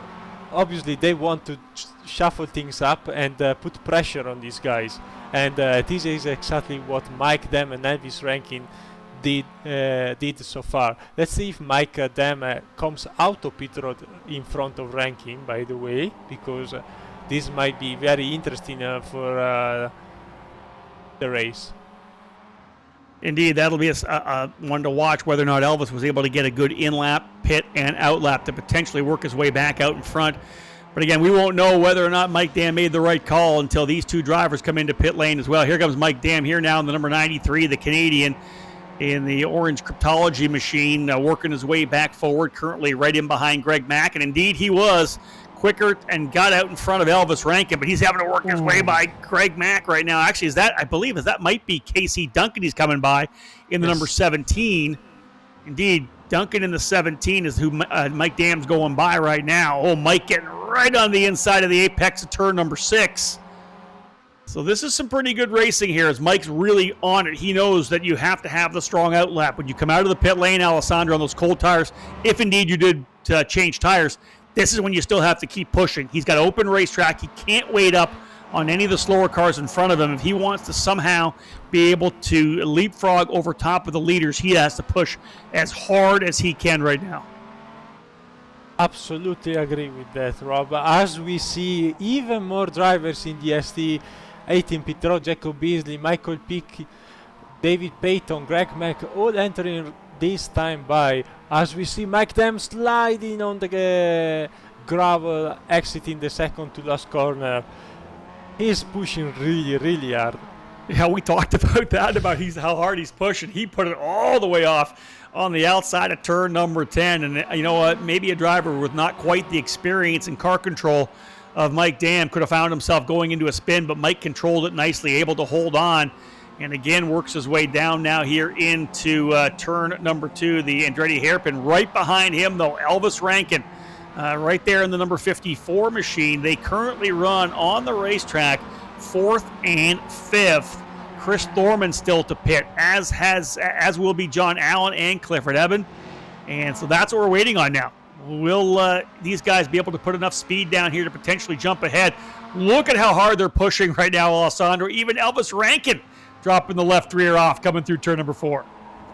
obviously they want to shuffle things up and put pressure on these guys. And this is exactly what Mike Dam and Elvis Rankin did so far. Let's see if Mike Dam comes out of pit road in front of Rankin, by the way, because this might be very interesting for the race. Indeed, that'll be a one to watch, whether or not Elvis was able to get a good in-lap, pit, and out-lap to potentially work his way back out in front. But again, we won't know whether or not Mike Dam made the right call until these two drivers come into pit lane as well. Here comes Mike Dam here now in the number 93, the Canadian, in the orange cryptology machine, working his way back forward, currently right in behind Greg Mack. And indeed, he was quicker and got out in front of Elvis Rankin, but he's having to work his way by Greg Mack right now. Actually, that might be Casey Duncan he's coming by in the number 17. Indeed, Duncan in the 17 is who Mike Dam's going by right now. Oh, Mike getting right on the inside of the apex of turn number 6. So this is some pretty good racing here as Mike's really on it. He knows that you have to have the strong outlap. When you come out of the pit lane, Alessandro, on those cold tires, if indeed you did change tires, this is when you still have to keep pushing. He's got open racetrack. He can't wait up on any of the slower cars in front of him. If he wants to somehow be able to leapfrog over top of the leaders, he has to push as hard as he can right now. Absolutely agree with that, Rob. As we see even more drivers in the ST18 pit road, Jacob Beasley, Michael Pick, David Payton, Greg Mack, all entering this time by, as we see Mike Dam sliding on the gravel, exiting the second to last corner. He's pushing really, really hard. Yeah, we talked about that, about how hard he's pushing. He put it all the way off on the outside of turn number 10. And you know what? Maybe a driver with not quite the experience and car control of Mike Dam could have found himself going into a spin, but Mike controlled it nicely, able to hold on. And again, works his way down now here into turn number 2, the Andretti hairpin. Right behind him, though, Elvis Rankin, right there in the number 54 machine. They currently run on the racetrack 4th and 5th. Chris Thorman still to pit, as will be John Allen and Clifford Eben. And so that's what we're waiting on now. Will these guys be able to put enough speed down here to potentially jump ahead? Look at how hard they're pushing right now, Alessandro. Even Elvis Rankin dropping the left rear off, coming through turn number 4.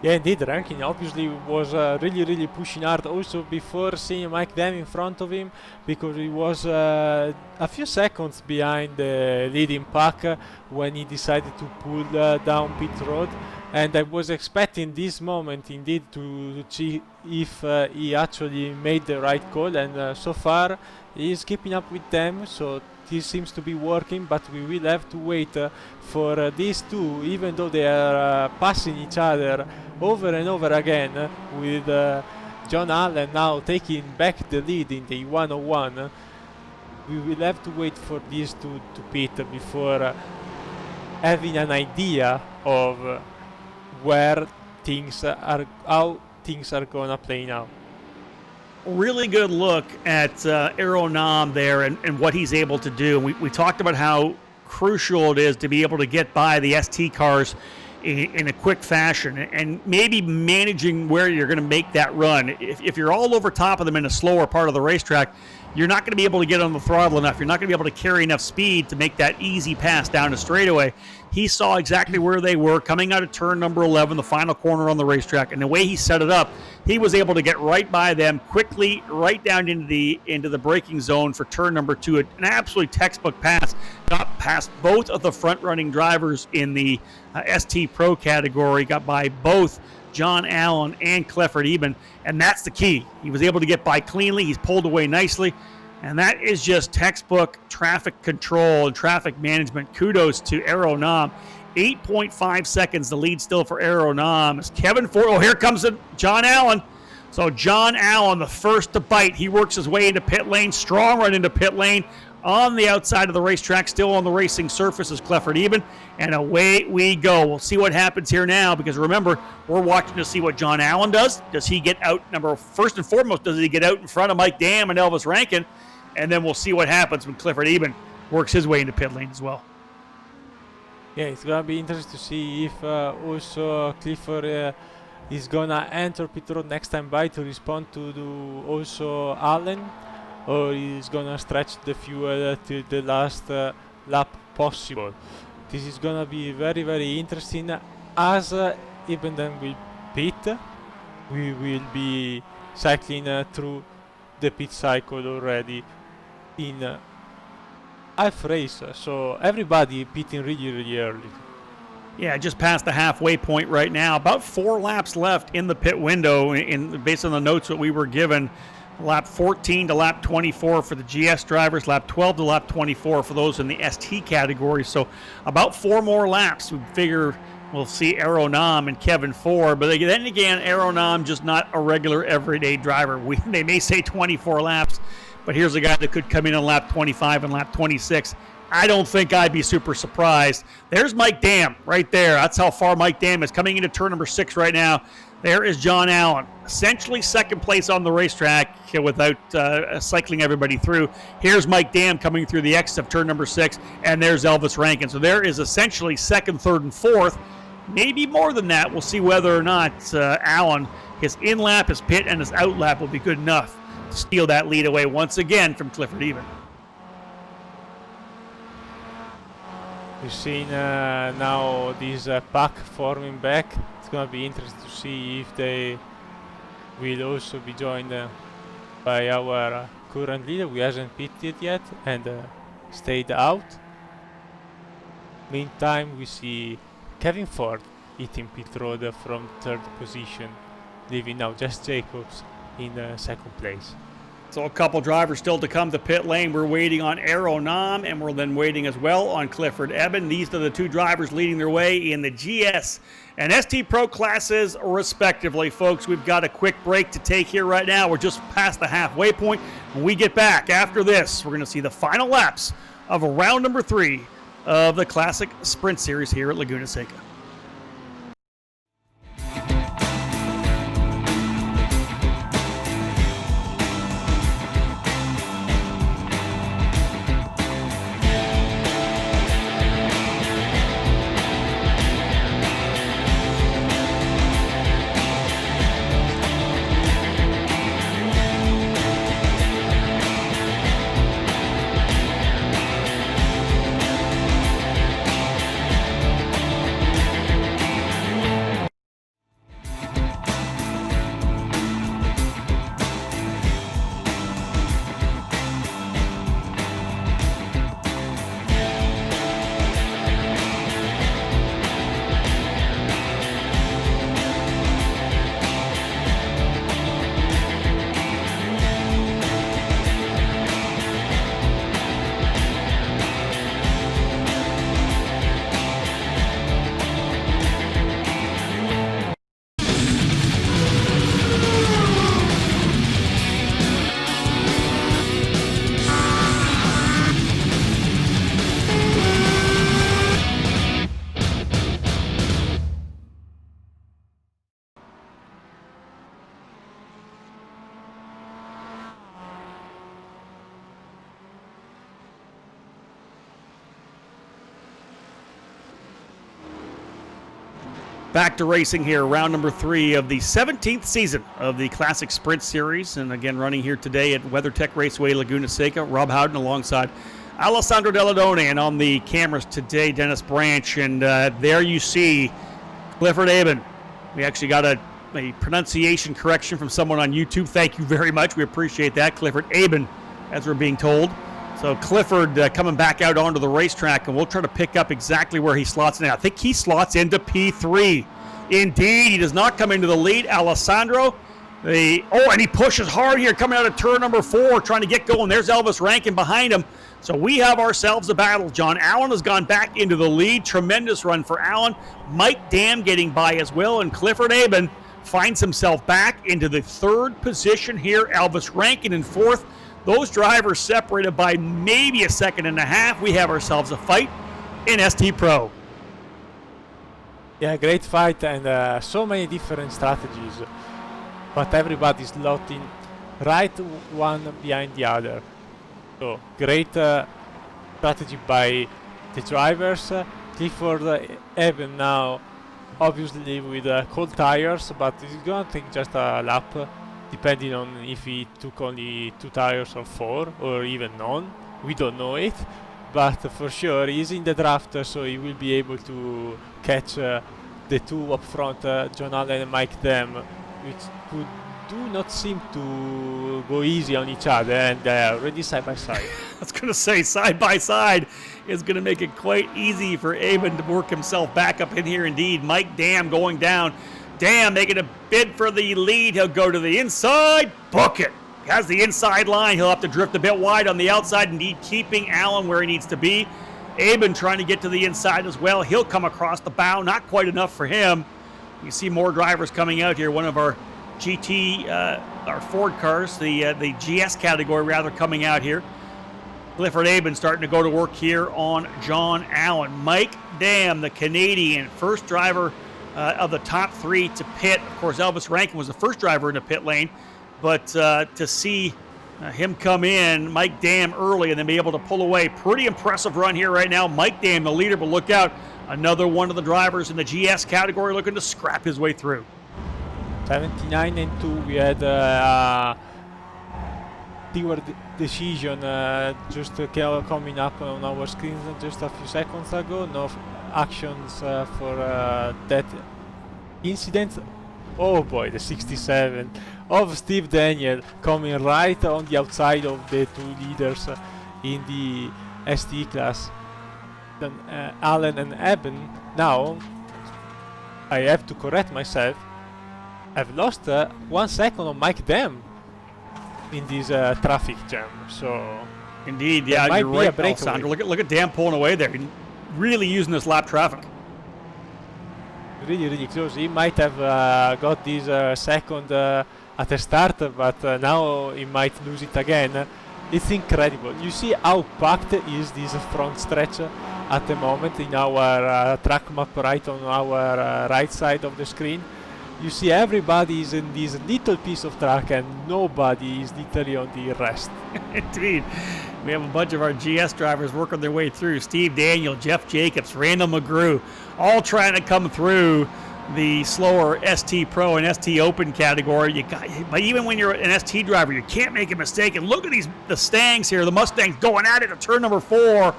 Yeah, indeed, Rankin obviously was really, really pushing hard also before seeing Mike Dam in front of him, because he was a few seconds behind the leading pack when he decided to pull down pit road. And I was expecting this moment indeed to see if he actually made the right call, and so far he's keeping up with them, so this seems to be working, but we will have to wait for these two, even though they are passing each other over and over again, with John Allen now taking back the lead in the 101. We will have to wait for these two to pit before having an idea of how things are gonna play now. Really good look at Aero Nam there and what he's able to do. We talked about how crucial it is to be able to get by the ST cars in a quick fashion, and maybe managing where you're going to make that run. If you're all over top of them in a slower part of the racetrack, you're not going to be able to get on the throttle enough. You're not going to be able to carry enough speed to make that easy pass down a straightaway. He saw exactly where they were coming out of turn number 11, the final corner on the racetrack, and the way he set it up, he was able to get right by them quickly, right down into the braking zone for turn number 2. An absolutely textbook pass. Got past both of the front-running drivers in the ST Pro category. Got by both John Allen and Clifford Eben, and that's the key. He was able to get by cleanly. He's pulled away nicely, and that is just textbook traffic control and traffic management. Kudos to Aero Nam. 8.5 seconds, the lead still for Aero Nam. As Kevin Ford, oh, here comes John Allen. So John Allen, the first to bite. He works his way into pit lane, strong run into pit lane. On the outside of the racetrack, still on the racing surface is Clifford Eben, and away we go. We'll see what happens here now, because remember, we're watching to see what John Allen does. Does he get out, first and foremost, does he get out in front of Mike Dam and Elvis Rankin? And then we'll see what happens when Clifford Eben works his way into pit lane as well. Yeah, it's gonna be interesting to see if also Clifford is gonna enter pit road next time by to respond to also Allen, or he's gonna stretch the fuel to the last lap possible. This is gonna be very, very interesting, as even then we pit, we will be cycling through the pit cycle already in half race, so everybody pitting really, really early. Yeah, just past the halfway point right now. About 4 laps left in the pit window, based on the notes that we were given. Lap 14 to lap 24 for the GS drivers, lap 12 to lap 24 for those in the ST category. So about 4 more laps. We figure we'll see Aero Nam and Kevin Ford. But then again, Aero Nam just not a regular everyday driver. They may say 24 laps, but here's a guy that could come in on lap 25 and lap 26. I don't think I'd be super surprised. There's Mike Dam right there. That's how far Mike Dam is coming into turn number 6 right now. There is John Allen, essentially second place on the racetrack without cycling everybody through. Here's Mike Dam coming through the exit of turn number 6, and there's Elvis Rankin. So there is essentially second, third, and fourth. Maybe more than that. We'll see whether or not Allen, his in-lap, his pit, and his out-lap will be good enough to steal that lead away once again from Clifford Eben. We've seen now this pack forming back. It's gonna be interesting to see if they will also be joined by our current leader. We hasn't pitted yet and stayed out. Meantime, we see Kevin Ford hitting pit road from third position, leaving now Jess Jacobs in second place. So a couple drivers still to come to pit lane. We're waiting on Aero Nam, and we're then waiting as well on Clifford Eben. These are the 2 drivers leading their way in the GS and ST Pro classes, respectively. Folks, we've got a quick break to take here right now. We're just past the halfway point. When we get back after this, we're going to see the final laps of round number 3 of the Classic Sprint Series here at Laguna Seca. Back to racing here, round number 3 of the 17th season of the Classic Sprint Series. And again, running here today at WeatherTech Raceway, Laguna Seca. Rob Howden alongside Alessandro Deladone. And on the cameras today, Dennis Branch. And there you see Clifford Aben. We actually got a pronunciation correction from someone on YouTube. Thank you very much. We appreciate that. Clifford Aben, as we're being told. So Clifford coming back out onto the racetrack, and we'll try to pick up exactly where he slots in. I think he slots into P3. Indeed, he does not come into the lead. Alessandro, and he pushes hard here, coming out of turn number 4, trying to get going. There's Elvis Rankin behind him. So we have ourselves a battle. John Allen has gone back into the lead. Tremendous run for Allen. Mike Dam getting by as well, and Clifford Aben finds himself back into the 3rd position here. Elvis Rankin in 4th. Those drivers separated by maybe a second and a half. We have ourselves a fight in ST Pro. Yeah, great fight, and so many different strategies, but everybody's slotting right one behind the other. So great strategy by the drivers. Clifford Eben now obviously with cold tires, but it's gonna take just a lap, depending on if he took only 2 tires or 4 or even none. We don't know it, but for sure he's in the draft, so he will be able to catch the 2 up front, John Allen and Mike Dam, which do not seem to go easy on each other, and they're already side by side. I was going to say, side by side is going to make it quite easy for Aben to work himself back up in here. Indeed, Mike Dam going down. Dam making a bid for the lead. He'll go to the inside. Book it. Has the inside line. He'll have to drift a bit wide on the outside. Indeed, keeping Allen where he needs to be. Aben trying to get to the inside as well. He'll come across the bow. Not quite enough for him. You see more drivers coming out here. One of our GT, our Ford cars, the GS category rather, coming out here. Clifford Aben starting to go to work here on John Allen. Mike Dam, the Canadian, first driver of the top 3 to pit. Of course, Elvis Rankin was the first driver in the pit lane, but to see him come in, Mike Dam early, and then be able to pull away. Pretty impressive run here right now. Mike Dam, the leader, but look out. Another one of the drivers in the GS category looking to scrap his way through. 79 and 2, we had a steward decision just coming up on our screens just a few seconds ago. No actions for that incident. Oh boy, the 67 of Steve Daniel coming right on the outside of the 2 leaders in the ST class. Then Allen and Eben. Now I have to correct myself. I've lost 1 second on Mike Dam in this traffic jam. So indeed, yeah, you're right, Alessandro. Look at Dam pulling away there. Really using this lap traffic. Really close. He might have got this second at the start, but now he might lose it again. It's incredible. You see how packed is this front stretch at the moment in our track map right on our right side of the screen. You see everybody is in this little piece of track and nobody is literally on the rest. Indeed. We have a bunch of our GS drivers working their way through. Steve Daniel, Jeff Jacobs, Randall McGrew, all trying to come through the slower ST Pro and ST Open category. But even when you're an ST driver, you can't make a mistake. And look at the Stangs here, the Mustangs going at it at turn number 4.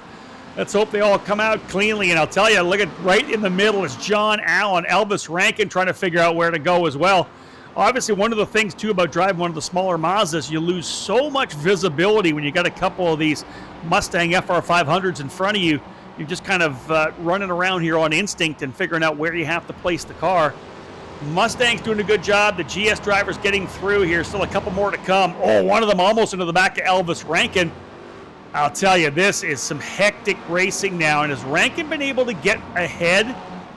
Let's hope they all come out cleanly. And I'll tell you, look at right in the middle is John Allen, Elvis Rankin trying to figure out where to go as well. Obviously, one of the things, too, about driving one of the smaller Mazdas, you lose so much visibility when you got a couple of these Mustang FR500s in front of you. You're just kind of running around here on instinct and figuring out where you have to place the car. Mustang's doing a good job. The GS drivers getting through here. Still a couple more to come. Oh, one of them almost into the back of Elvis Rankin. I'll tell you, this is some hectic racing now. And has Rankin been able to get ahead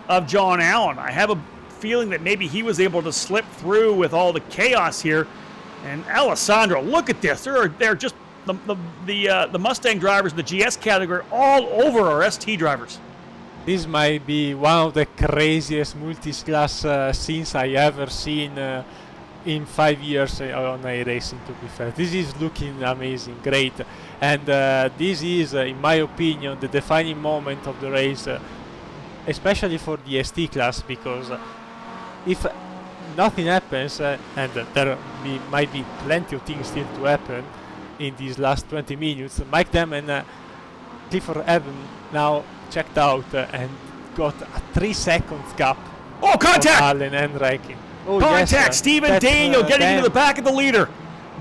of John Allen? I have a feeling that maybe he was able to slip through with all the chaos here. And Alessandro, look at this. They're just the Mustang drivers in the GS category all over our ST drivers. This might be one of the craziest multi-class scenes I ever seen in 5 years on iRacing, to be fair. This is looking amazing, great. And this is, in my opinion, the defining moment of the race, especially for the ST class, because if nothing happens, and there might be plenty of things still to happen in these last 20 minutes, Mike Dam and Clifford Eben now checked out and got a 3 seconds gap. Oh, contact! Allen and Rankin. Oh, Contact! yes, Stephen Daniel getting into the back of the leader.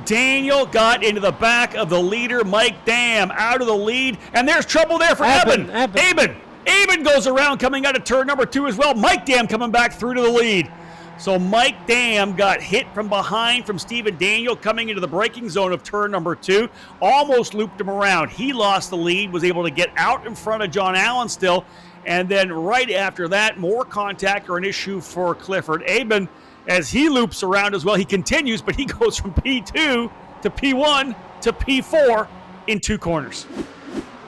Daniel got into the back of the leader. Mike Dam out of the lead, and there's trouble there for Eben. Eben goes around coming out of turn number 2 as well. Mike Dam coming back through to the lead. So Mike Dam got hit from behind from Stephen Daniel coming into the braking zone of turn number 2. Almost looped him around. He lost the lead, was able to get out in front of John Allen still. And then right after that, more contact or an issue for Clifford Eben as he loops around as well. He continues, but he goes from P2 to P1 to P4 in 2 corners.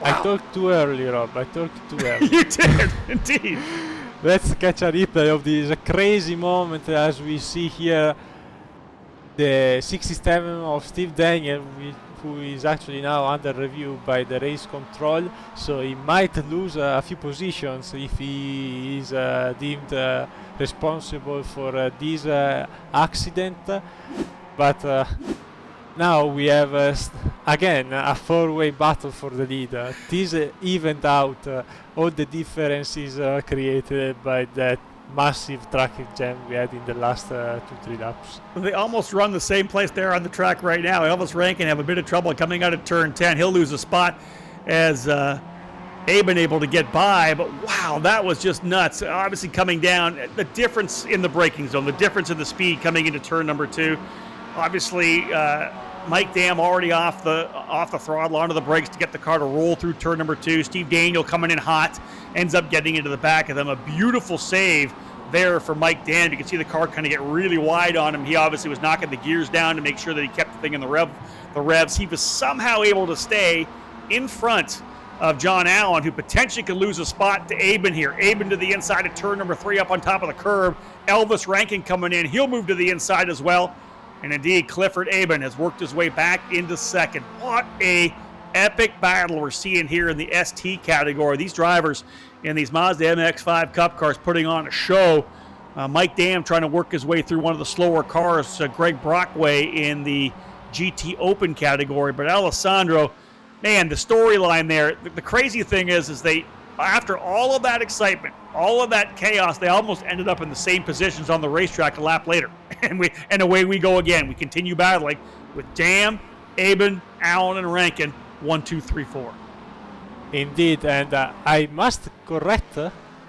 Wow. I talked too early, Rob. I talked too early. You did, indeed. Let's catch a replay of this crazy moment as we see here the 67 of Steve Daniel, who is actually now under review by the race control, so he might lose a few positions if he is deemed responsible for this accident. But now we have again a 4-way battle for the lead. This evened out all the differences created by that massive traffic jam we had in the last 2-3 laps. They almost run the same place there on the track right now. Elvis Rankin have a bit of trouble coming out of turn 10. He'll lose a spot as Eben able to get by, but wow, that was just nuts. Obviously coming down, the difference in the braking zone, the difference in the speed coming into turn number 2. Obviously, Mike Dam already off the throttle, onto the brakes to get the car to roll through turn number 2. Steve Daniel coming in hot, ends up getting into the back of them. A beautiful save there for Mike Dam. You can see the car kind of get really wide on him. He obviously was knocking the gears down to make sure that he kept the thing in the revs. He was somehow able to stay in front of John Allen, who potentially could lose a spot to Eben here. Eben to the inside of turn number 3 up on top of the curb. Elvis Rankin coming in. He'll move to the inside as well. And indeed, Clifford Eben has worked his way back into second. What a epic battle we're seeing here in the ST category. These drivers in these Mazda MX-5 Cup cars putting on a show. Mike Dam trying to work his way through one of the slower cars, Greg Brockway in the GT Open category. But Alessandro, man, the storyline there, the crazy thing is they, after all of that excitement, all of that chaos, they almost ended up in the same positions on the racetrack a lap later. And away we go again. We continue battling with Dam, Eben, Allen, and Rankin, 1, 2, 3, 4. Indeed, and I must correct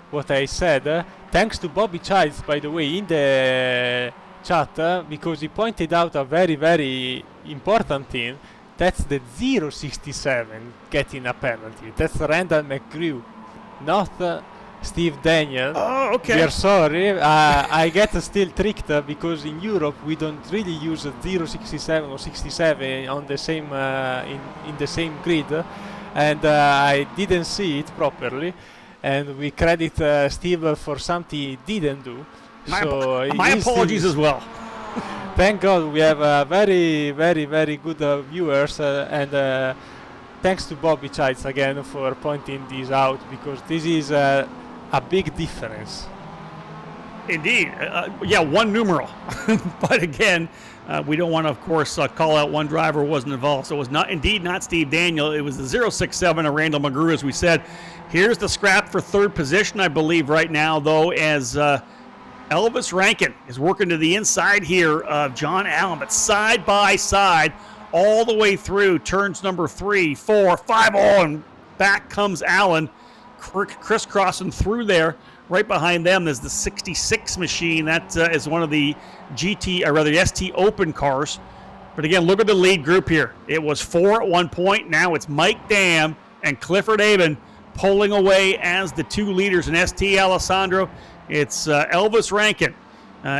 what I said. Thanks to Bobby Childs, by the way, in the chat, because he pointed out a very, very important thing. That's the 067 getting a penalty. That's Randall McGrew, not Steve Daniel. Oh, okay. We are sorry. I get still tricked because in Europe we don't really use 067 or 67 on the same in the same grid, and I didn't see it properly, and we credit Steve for something he didn't do. My apologies as well. Thank God we have very, very, very good viewers, and thanks to Bobby Childs again for pointing this out, because this is a big difference. Indeed. Yeah, one numeral. But again, we don't want to, of course, call out one driver who wasn't involved. So it was not Steve Daniel. It was the 067 of Randall McGrew, as we said. Here's the scrap for third position, I believe, right now, though, as Elvis Rankin is working to the inside here of John Allen, but side by side all the way through turns number 3, 4, 5, and back comes Allen, crisscrossing through there. Right behind them is the 66 machine. That is one of the ST Open cars. But again, look at the lead group here. It was 4 at one point. Now it's Mike Dam and Clifford Eben pulling away as the 2 leaders in ST. Alessandro. It's Elvis Rankin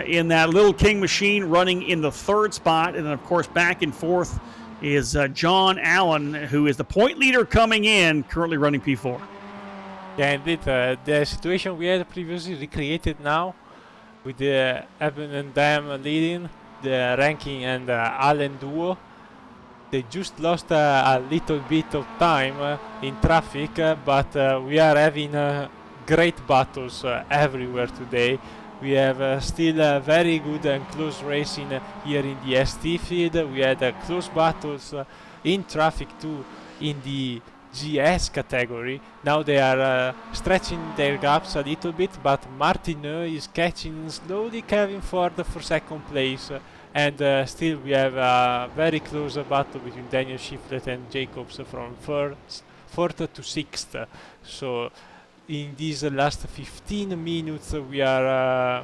in that Little King machine running in the 3rd spot. And then, of course, back and forth is John Allen, who is the point leader coming in, currently running P4. Yeah, indeed. The situation we had previously recreated now with the Eben and Dam leading, the Rankin and Allen duo. They just lost a little bit of time in traffic, but we are having great battles everywhere today. We have still very good and close racing here in the ST field. We had close battles in traffic too in the GS category. Now they are stretching their gaps a little bit, but Martineux is catching slowly Kevin Ford for second place. And still we have a very close battle between Daniel Shiflett and Jacobs from fourth to sixth. So in these last 15 minutes we are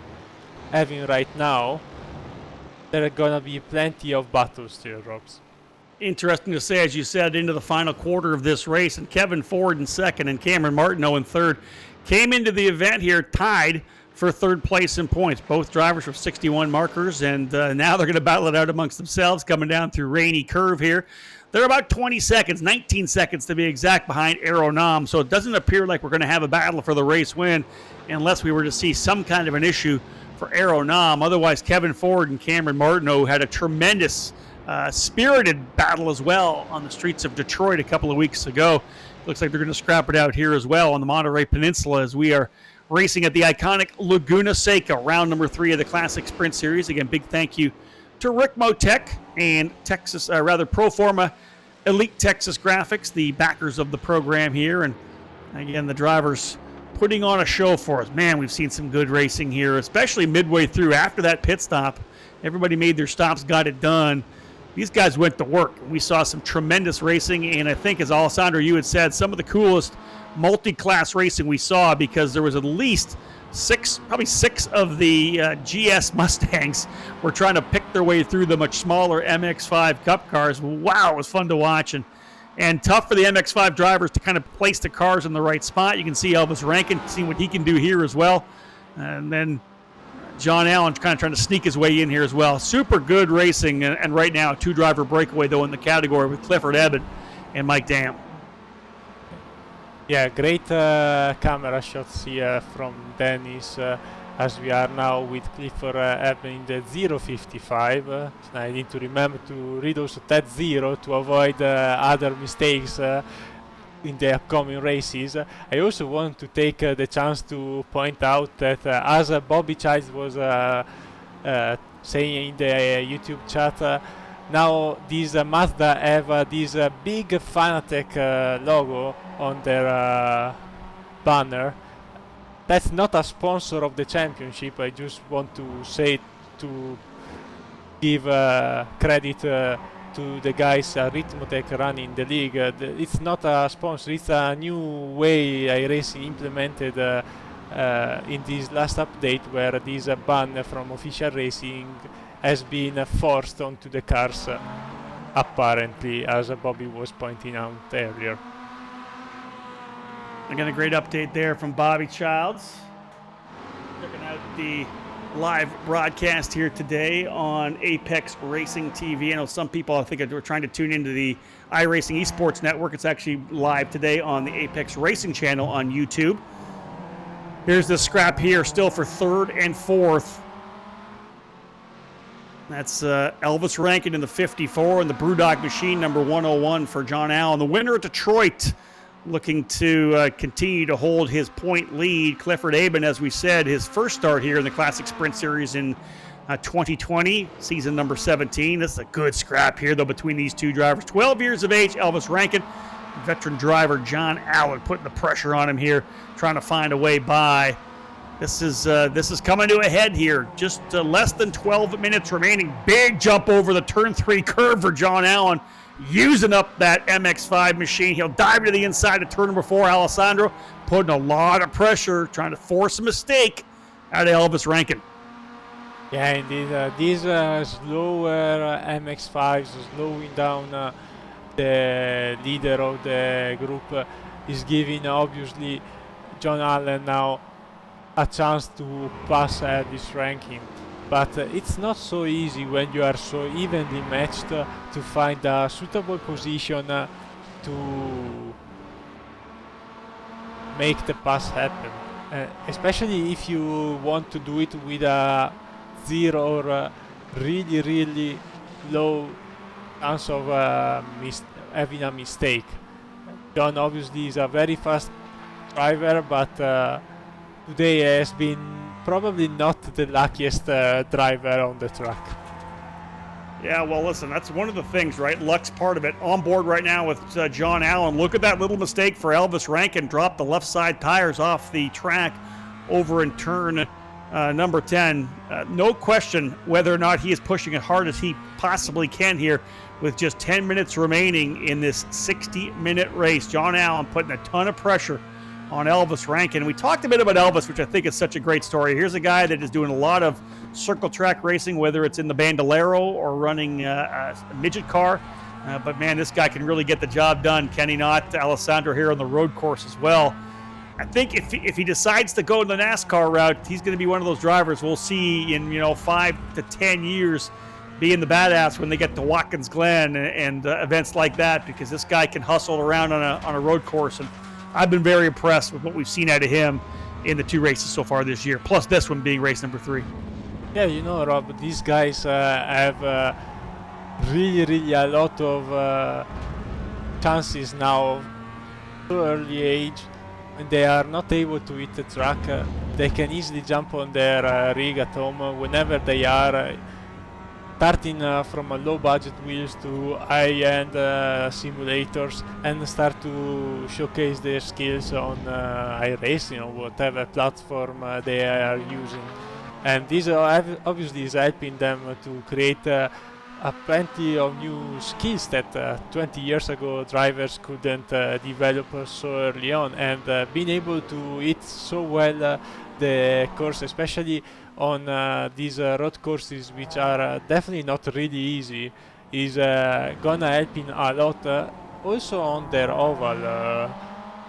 having right now, there are gonna be plenty of battles still, Robs. Interesting to say, as you said, into the final quarter of this race, and Kevin Ford in second and Cameron Martineau in third came into the event here tied for third place in points. Both drivers with 61 markers, and now they're going to battle it out amongst themselves coming down through Rainy Curve here. They're about 20 seconds, 19 seconds to be exact, behind Aeronam, so it doesn't appear like we're going to have a battle for the race win unless we were to see some kind of an issue for Aeronam. Otherwise, Kevin Ford and Cameron Martineau had a tremendous spirited battle as well on the streets of Detroit a couple of weeks ago. Looks like they're going to scrap it out here as well on the Monterey Peninsula as we are racing at the iconic Laguna Seca, round number 3 of the Classic Sprint Series. Again, big thank you to Ricmotech and Proforma Elite Texas Graphics, the backers of the program here. And again, the drivers putting on a show for us. Man, we've seen some good racing here, especially midway through after that pit stop. Everybody made their stops, got it done. These guys went to work. We saw some tremendous racing, and I think, as Alessandro, you had said, some of the coolest multi-class racing we saw, because there was at least probably six of the GS Mustangs were trying to pick their way through the much smaller MX-5 Cup cars. Wow, it was fun to watch, and tough for the MX-5 drivers to kind of place the cars in the right spot. You can see Elvis Rankin, seeing what he can do here as well. And then John Allen kind of trying to sneak his way in here as well. Super good racing, and right now a 2-driver breakaway, though, in the category with Clifford Ebbett and Mike Dam. Yeah, great camera shots here from Dennis as we are now with Clifford Ebbett in the 0.55. I need to remember to read also that 0 to avoid other mistakes in the upcoming races. I also want to take the chance to point out that as Bobby Childs was saying in the YouTube chat, now these Mazda have this big Fanatec logo on their banner. That's not a sponsor of the championship. I just want to say, to give credit to the guys at Ricmotech running the league. It's not a sponsor, it's a new way iRacing implemented in this last update, where this ban from official racing has been forced onto the cars, apparently, as Bobby was pointing out earlier. Again, a great update there from Bobby Childs. Checking out the live broadcast here today on Apex Racing TV. I know some people, I think, are trying to tune into the iRacing Esports Network. It's actually live today on the Apex Racing channel on YouTube. Here's the scrap here, still for third and fourth. That's Elvis Rankin in the 54 and the Brewdog Machine number 101 for John Allen. The winner at Detroit, looking to continue to hold his point lead. Clifford Ebbett, as we said, his first start here in the Classic Sprint Series in 2020, season number 17. This is a good scrap here, though, between these two drivers. 12 years of age, Elvis Rankin. Veteran driver John Allen putting the pressure on him here, trying to find a way by. This is coming to a head here. Just less than 12 minutes remaining. Big jump over the turn 3 curve for John Allen, using up that MX-5 machine. He'll dive to the inside of turn number 4. Alessandro putting a lot of pressure, trying to force a mistake out of Elvis Rankin. Yeah, indeed. These slower MX-5s slowing down the leader of the group is giving, obviously, John Allen now a chance to pass this ranking. But it's not so easy when you are so evenly matched to find a suitable position to make the pass happen. Especially if you want to do it with a 0 or really, really low chance of having a mistake. John obviously is a very fast driver, but today has been probably not the luckiest driver on the track. Yeah, well, listen, that's one of the things, right? Luck's part of it. On board right now with John Allen. Look at that little mistake for Elvis Rankin. Dropped the left side tires off the track over in turn number 10. No question whether or not he is pushing as hard as he possibly can here with just 10 minutes remaining in this 60-minute race. John Allen putting a ton of pressure on Elvis Rankin. We talked a bit about Elvis, which I think is such a great story. Here's a guy that is doing a lot of circle track racing, whether it's in the Bandolero or running a midget car. But man, this guy can really get the job done. Can he not? Alessandro here on the road course as well. I think if he decides to go the NASCAR route, he's going to be one of those drivers we'll see in 5 to 10 years being the badass when they get to Watkins Glen and events like that, because this guy can hustle around on a road course, and I've been very impressed with what we've seen out of him in the 2 races so far this year, plus this one being race number 3. Yeah, Rob, these guys have really a lot of chances now, so early age. When they are not able to hit the track, they can easily jump on their rig at home whenever they are, starting from low budget wheels to high-end simulators, and start to showcase their skills on iRacing or whatever platform they are using. And this obviously is helping them to create plenty of new skills that 20 years ago drivers couldn't develop so early on, and being able to hit so well the course, especially on these road courses, which are definitely not really easy, is gonna help in a lot, also on their oval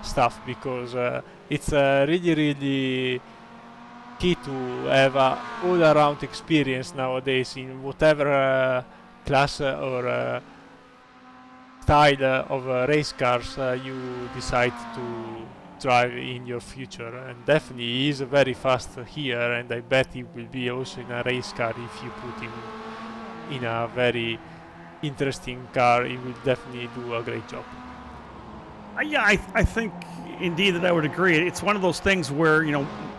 stuff, because it's really key to have a all-around experience nowadays in whatever class or style of race cars you decide to drive in your future. And definitely he is very fast here, and I bet he will be also in a race car. If you put him in a very interesting car, he will definitely do a great job. Yeah, I think indeed that I would agree. It's one of those things where,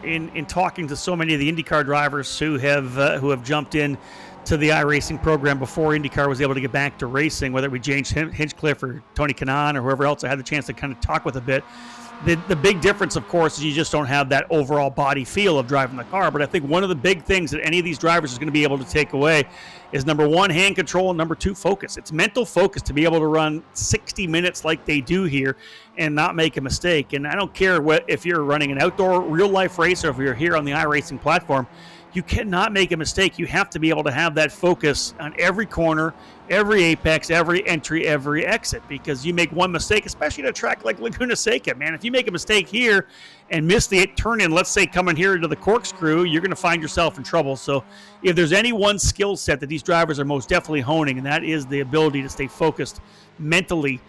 in talking to so many of the IndyCar drivers who have jumped in to the iRacing program before IndyCar was able to get back to racing, whether it be James Hinchcliffe or Tony Kanaan or whoever else I had the chance to kind of talk with a bit. The big difference, of course, is you just don't have that overall body feel of driving the car. But I think one of the big things that any of these drivers is going to be able to take away is, number one, hand control, and number two, focus. It's mental focus to be able to run 60 minutes like they do here and not make a mistake. And I don't care if you're running an outdoor real-life race or if you're here on the iRacing platform, you cannot make a mistake. You have to be able to have that focus on every corner, every apex, every entry, every exit, because you make one mistake, especially at a track like Laguna Seca, man. If you make a mistake here and miss the turn in, let's say coming here to the corkscrew, you're going to find yourself in trouble. So if there's any one skill set that these drivers are most definitely honing, and that is the ability to stay focused mentally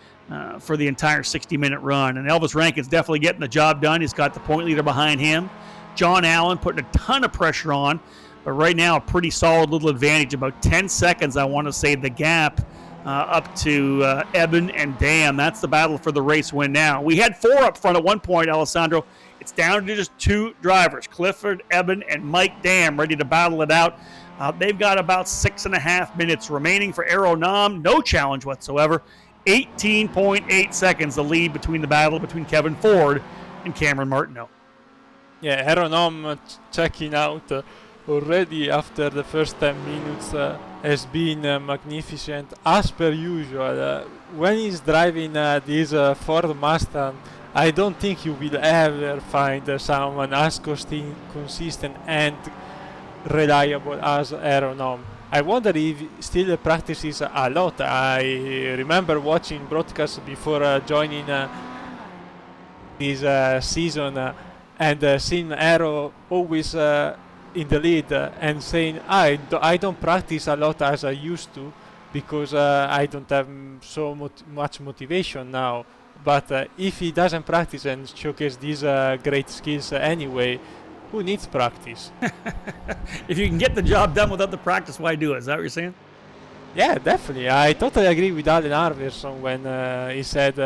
for the entire 60-minute run. And Elvis Rankin's definitely getting the job done. He's got the point leader behind him. John Allen putting a ton of pressure on, but right now a pretty solid little advantage, about 10 seconds, I want to say, the gap up to Eben and Dam. That's the battle for the race win now. We had 4 up front at one point, Alessandro. It's down to just 2 drivers, Clifford Eben and Mike Dam, ready to battle it out. They've got about 6.5 minutes remaining for Aero Nam. No challenge whatsoever. 18.8 seconds the lead between the battle between Kevin Ford and Cameron Martineau. Yeah, Aeronom checking out already after the first 10 minutes has been magnificent, as per usual. When he's driving this Ford Mustang, I don't think you will ever find someone as consistent and reliable as Aeronom. I wonder if he still practices a lot. I remember watching broadcasts before joining this season, and seeing Aero always in the lead and saying, I don't practice a lot as I used to because I don't have so much motivation now. But if he doesn't practice and showcase these great skills anyway, who needs practice? If you can get the job done without the practice, why do it? Is that what you're saying? Yeah, definitely. I totally agree with Alan Arverson when he said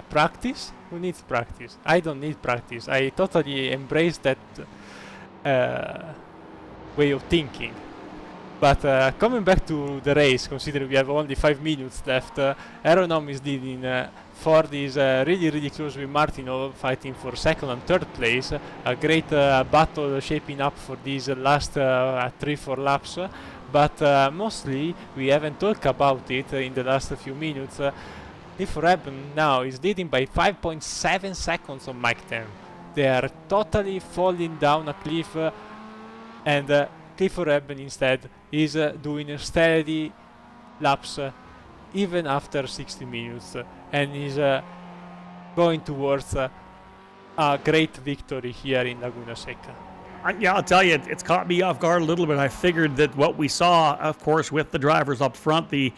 practice. Who needs practice? I don't need practice. I totally embrace that way of thinking. But coming back to the race, considering we have only 5 minutes left, Aeronom is leading Ford is really close with Martino, fighting for second and third place. A great battle shaping up for these last 3-4 laps. But mostly we haven't talked about it in the last few minutes. Clifford Eben now is leading by 5.7 seconds on Mike 10. They are totally falling down a cliff, and Clifford Eben instead is doing steady laps even after 60 minutes, and is going towards a great victory here in Laguna Seca. Yeah, I'll tell you, it's caught me off guard a little bit. I figured that what we saw, of course, with the drivers up front, the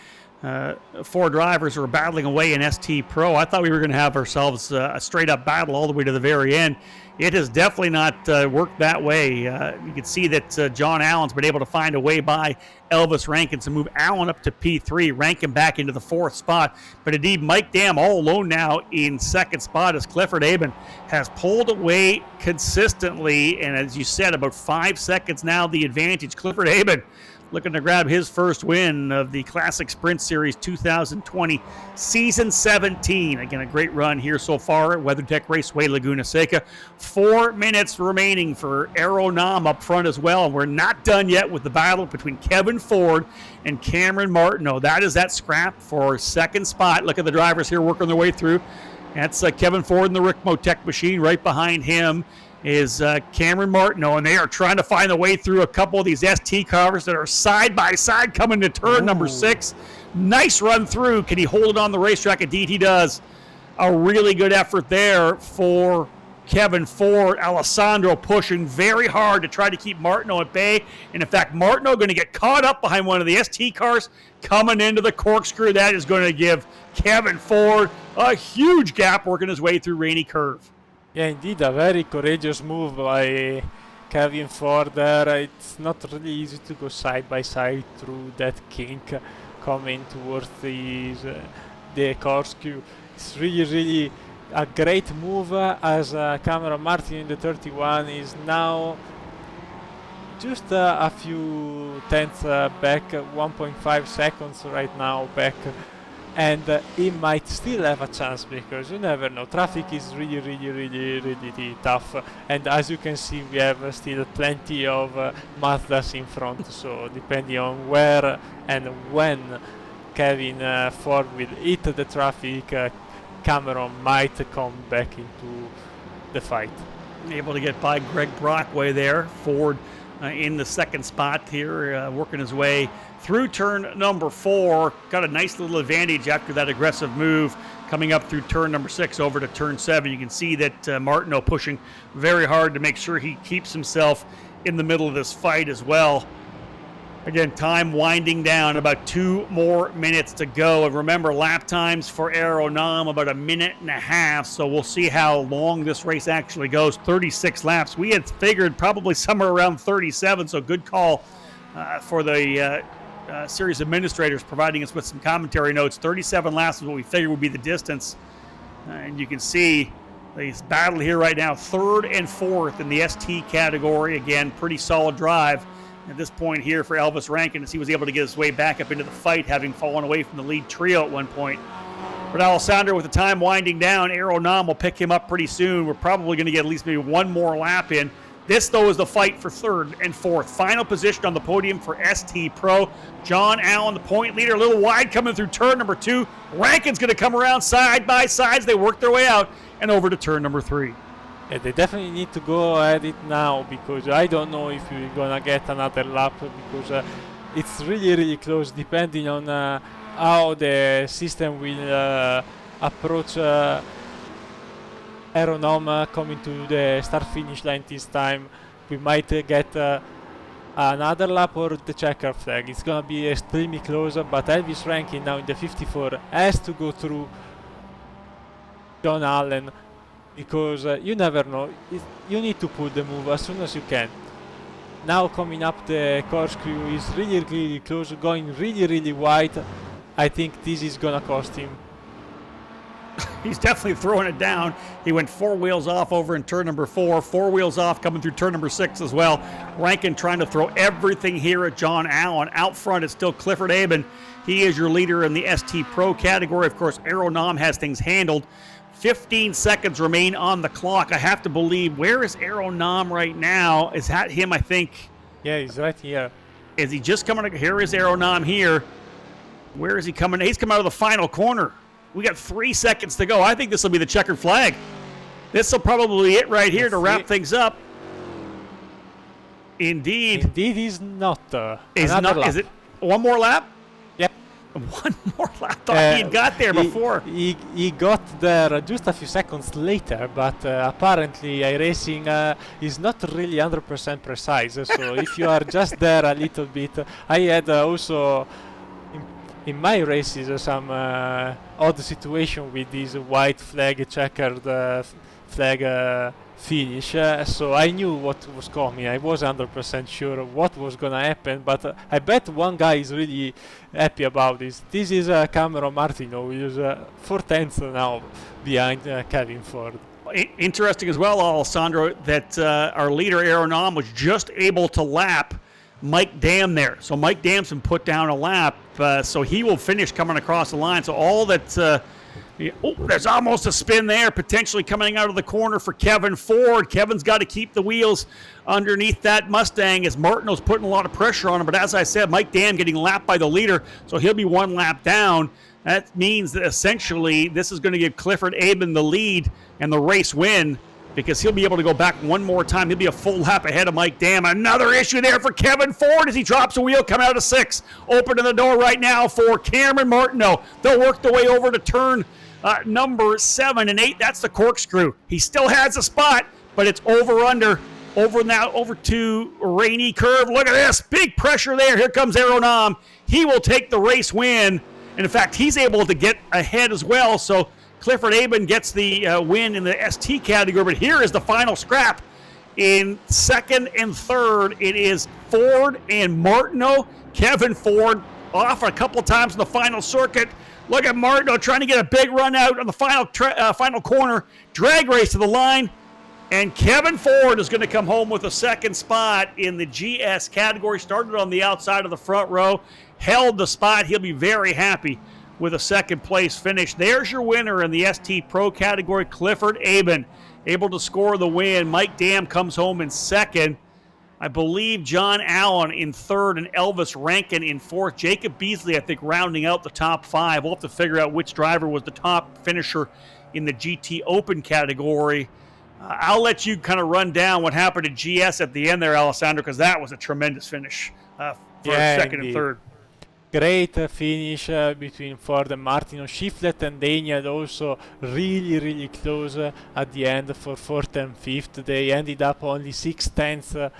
4 drivers who were battling away in ST Pro, I thought we were going to have ourselves a straight-up battle all the way to the very end. It has definitely not worked that way. You can see that John Allen's been able to find a way by Elvis Rankin to move Allen up to P3, Rankin back into the 4th spot. But indeed, Mike Dam all alone now in 2nd spot as Clifford Eben has pulled away consistently. And as you said, about 5 seconds now the advantage. Clifford Eben looking to grab his first win of the Classic Sprint Series 2020 Season 17. Again, a great run here so far at WeatherTech Raceway Laguna Seca. 4 minutes remaining for Aeronom up front as well. And we're not done yet with the battle between Kevin Ford and Cameron Martineau. That is that scrap for 2nd spot. Look at the drivers here working their way through. That's Kevin Ford in the Ricmotech machine. Right behind him is Cameron Martineau, and they are trying to find a way through a couple of these ST cars that are side by side coming to turn number 6. Nice run through. Can he hold it on the racetrack? Indeed he does. A really good effort there for Kevin Ford. Alessandro pushing very hard to try to keep Martineau at bay, and in fact Martineau going to get caught up behind one of the ST cars coming into the corkscrew. That is going to give Kevin Ford a huge gap working his way through Rainy Curve. Yeah, indeed, a very courageous move by Kevin Ford there. It's not really easy to go side by side through that kink coming towards the corkscrew. It's really a great move as Cameron Martin in the 31 is now just a few tenths back, 1.5 seconds right now back. And he might still have a chance, because you never know. Traffic is really tough, and as you can see, we have still plenty of Mazdas in front. So depending on where and when Kevin Ford will hit the traffic, Cameron might come back into the fight. Able to get by Greg Brockway there. Ford in the 2nd spot here, working his way through turn number 4. Got a nice little advantage after that aggressive move coming up through turn number 6 over to turn 7. You can see that Martineau pushing very hard to make sure he keeps himself in the middle of this fight as well. Again, time winding down, about 2 more minutes to go. And remember, lap times for Aeronom about 1.5 minutes. So we'll see how long this race actually goes. 36 laps. We had figured probably somewhere around 37. So good call for the series administrators providing us with some commentary notes. 37 laps is what we figured would be the distance. And you can see this battle here right now. 3rd and 4th in the ST category. Again, pretty solid drive at this point here for Elvis Rankin, as he was able to get his way back up into the fight, having fallen away from the lead trio at one point. But Alessandro, with the time winding down, Aeronom will pick him up pretty soon. We're probably going to get at least maybe 1 more lap in. This, though, is the fight for 3rd and 4th. Final position on the podium for ST Pro. John Allen, the point leader, a little wide coming through turn number 2. Rankin's going to come around side by side as they work their way out and over to turn number 3. Yeah, they definitely need to go at it now, because I don't know if we're gonna get another lap, because it's really close, depending on how the system will approach Aeronom coming to the start-finish line this time. We might get another lap or the checker flag. It's gonna be extremely close, but Elvis Rankin now in the 54 has to go through John Allen, because you never know. You need to pull the move as soon as you can. Now coming up the corkscrew is really close, going really wide. I think this is gonna cost him. He's definitely throwing it down. He went 4 wheels off over in turn number 4, 4 wheels off coming through turn number 6 as well. Rankin trying to throw everything here at John Allen. Out front, it's still Clifford Aben. He is your leader in the ST Pro category. Of course, Aeronom has things handled. 15 seconds remain on the clock. I have to believe, where is Aeronom right now? Is that him, I think? Yeah, he's right here. Is he just coming? Here is Aeronom here. Where is he coming? He's coming out of the final corner. We got 3 seconds to go. I think this will be the checkered flag. This will probably be it right here to wrap things up. Indeed. Indeed, he's not. Is it one more lap? Yep. One more lap. Thought he had got there before. He got there just a few seconds later, but apparently iRacing is not really 100% precise. So if you are just there a little bit, I had also in my races some odd situation with this white flag checkered flag finish, so I knew what was coming. I was 100% sure what was gonna happen, but I bet one guy is really happy about this. This is Cameron Martineau, who is 4/10 now behind Kevin Ford. Interesting as well, Alessandro, that our leader Aeronom was just able to lap Mike Dam there. So Mike Dam's been put down a lap, so he will finish coming across the line. So all that... there's almost a spin there, potentially coming out of the corner for Kevin Ford. Kevin's got to keep the wheels underneath that Mustang as Martineau's putting a lot of pressure on him. But as I said, Mike Dam getting lapped by the leader, so he'll be 1 lap down. That means that essentially this is going to give Clifford Aben the lead and the race win, because he'll be able to go back one more time. He'll be a full lap ahead of Mike Dam. Another issue there for Kevin Ford as he drops a wheel coming out of 6. Opening the door right now for Cameron Martineau. They'll work their way over to turn number 7 and 8. That's the corkscrew. He still has a spot, but it's over to Rainy Curve. Look at this. Big pressure there. Here comes Aeronom. He will take the race win. And in fact, he's able to get ahead as well. So Clifford Aben gets the win in the ST category. But here is the final scrap. In 2nd and 3rd, it is Ford and Martineau. Kevin Ford off a couple times in the final circuit. Look at Martineau trying to get a big run out on the final corner. Drag race to the line. And Kevin Ford is going to come home with a 2nd spot in the GS category. Started on the outside of the front row. Held the spot. He'll be very happy with a 2nd place finish. There's your winner in the ST Pro category, Clifford Aben. Able to score the win. Mike Dam comes home in 2nd. I believe John Allen in 3rd and Elvis Rankin in 4th. Jacob Beasley, I think, rounding out the top 5. We'll have to figure out which driver was the top finisher in the GT Open category. I'll let you kind of run down what happened at GS at the end there, Alessandro, because that was a tremendous finish for 2nd and 3rd. Great finish between Ford and Martineau. Shiflett and Daniel also really close at the end for 4th and 5th. They ended up only 6/10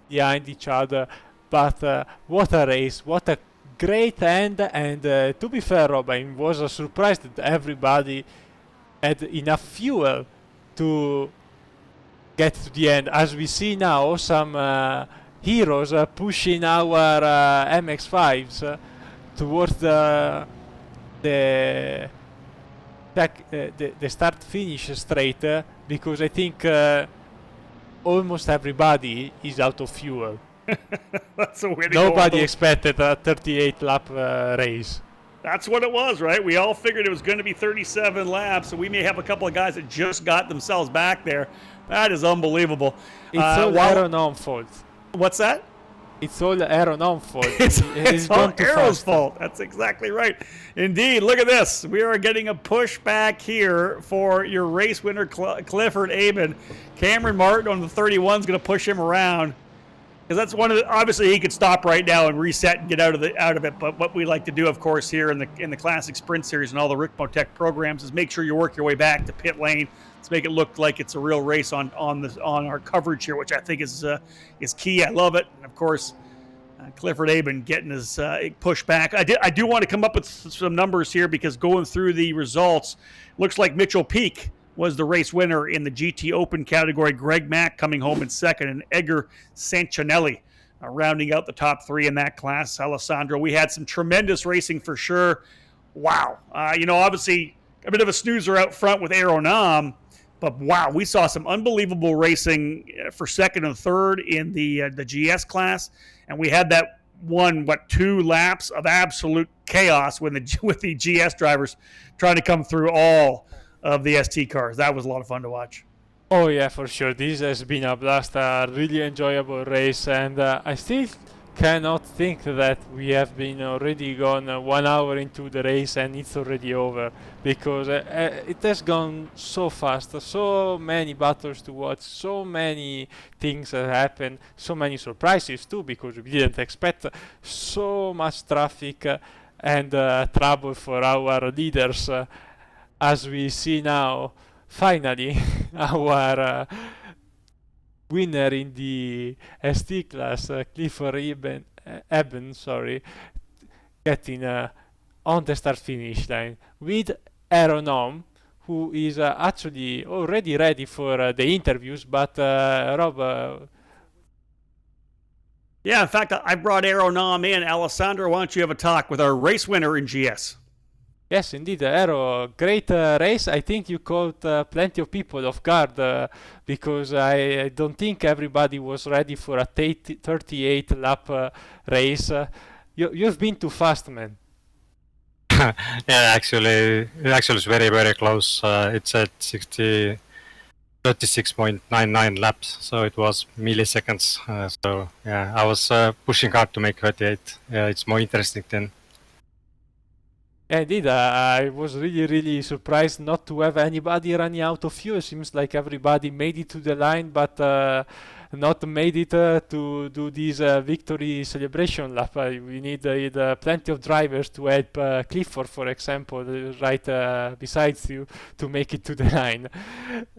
behind each other, but what a race, what a great end. And to be fair, Rob, I was surprised that everybody had enough fuel to get to the end. As we see now, some heroes pushing our MX-5s towards the start-finish straight, because I think almost everybody is out of fuel. That's the way to Nobody expected a 38-lap race. That's what it was, right? We all figured it was going to be 37 laps, so we may have a couple of guys that just got themselves back there. That is unbelievable. It's all Aeronom fault. What's that? It's all Aeronom fault. It's all Aero's fault. That's exactly right. Indeed. Look at this. We are getting a push back here for your race winner, Clifford Aben. Cameron Martin on the 31 is going to push him around. Because that's one of the, obviously he could stop right now and reset and get out of it. But what we like to do, of course, here in the Classic Sprint Series and all the Ricmotech programs is make sure you work your way back to pit lane. Let's make it look like it's a real race on our coverage here, which I think is key. I love it. And of course, Clifford Aben getting his push back. I do want to come up with some numbers here, because going through the results, looks like Mitchell Peak was the race winner in the GT Open category. Greg Mack coming home in 2nd, and Edgar Sancinelli rounding out the top 3 in that class. Alessandro, we had some tremendous racing for sure. Wow. Obviously, a bit of a snoozer out front with Aeronam. But wow, we saw some unbelievable racing for second and third in the GS class, and we had that 2 laps of absolute chaos with the GS drivers trying to come through all of the ST cars. That was a lot of fun to watch. Oh yeah, for sure. This has been a blast, a really enjoyable race, and I still cannot think that we have been already gone 1 hour into the race and it's already over, because it has gone so fast, so many battles to watch, so many things that happened, so many surprises too, because we didn't expect so much traffic and trouble for our leaders, as we see now. Finally, our winner in the ST class, Clifford Eben, getting on the start finish line with Aeronom, who is actually already ready for the interviews. But Rob. Yeah, in fact, I brought Aeronom in. Alessandro, why don't you have a talk with our race winner in GS? Yes, indeed, Aero, great race. I think you caught plenty of people off guard, because I don't think everybody was ready for a 38 lap race. You've been too fast, man. Yeah, actually it's very, very close. It's at 36.99 laps, so it was milliseconds. So yeah, I was pushing hard to make 38. It's more interesting than. Indeed, I was really, really surprised not to have anybody running out of fuel. Seems like everybody made it to the line, but not made it to do this victory celebration lap. We need plenty of drivers to help Clifford, for example, right besides you, to make it to the line.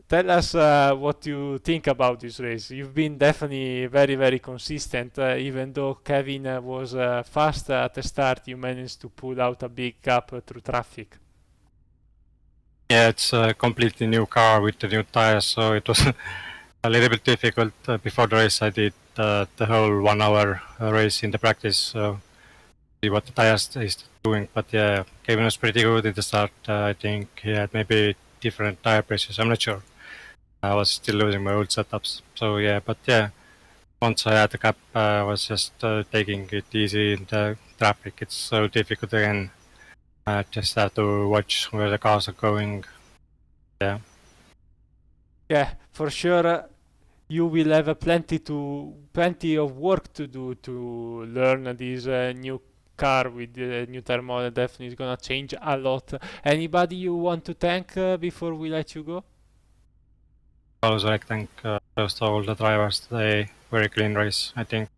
Tell us what you think about this race. You've been definitely very, very consistent. Even though Kevin was fast at the start, you managed to pull out a big gap through traffic. Yeah, it's a completely new car with the new tires, so it was a little bit difficult. Before the race, I did the whole 1 hour race in the practice, so see what the tires is doing. But yeah, Kevin was pretty good in the start. I think he had maybe different tire pressures. I'm not sure. I was still using my old setups. So yeah, but yeah, once I had the gap, I was just taking it easy in the traffic. It's so difficult again. I just have to watch where the cars are going. Yeah. Yeah, for sure. You will have plenty of work to do to learn this new car with the new tire model. Definitely is gonna change a lot. Anybody you want to thank before we let you go? I also like thank first of all the drivers today. Very clean race, I think.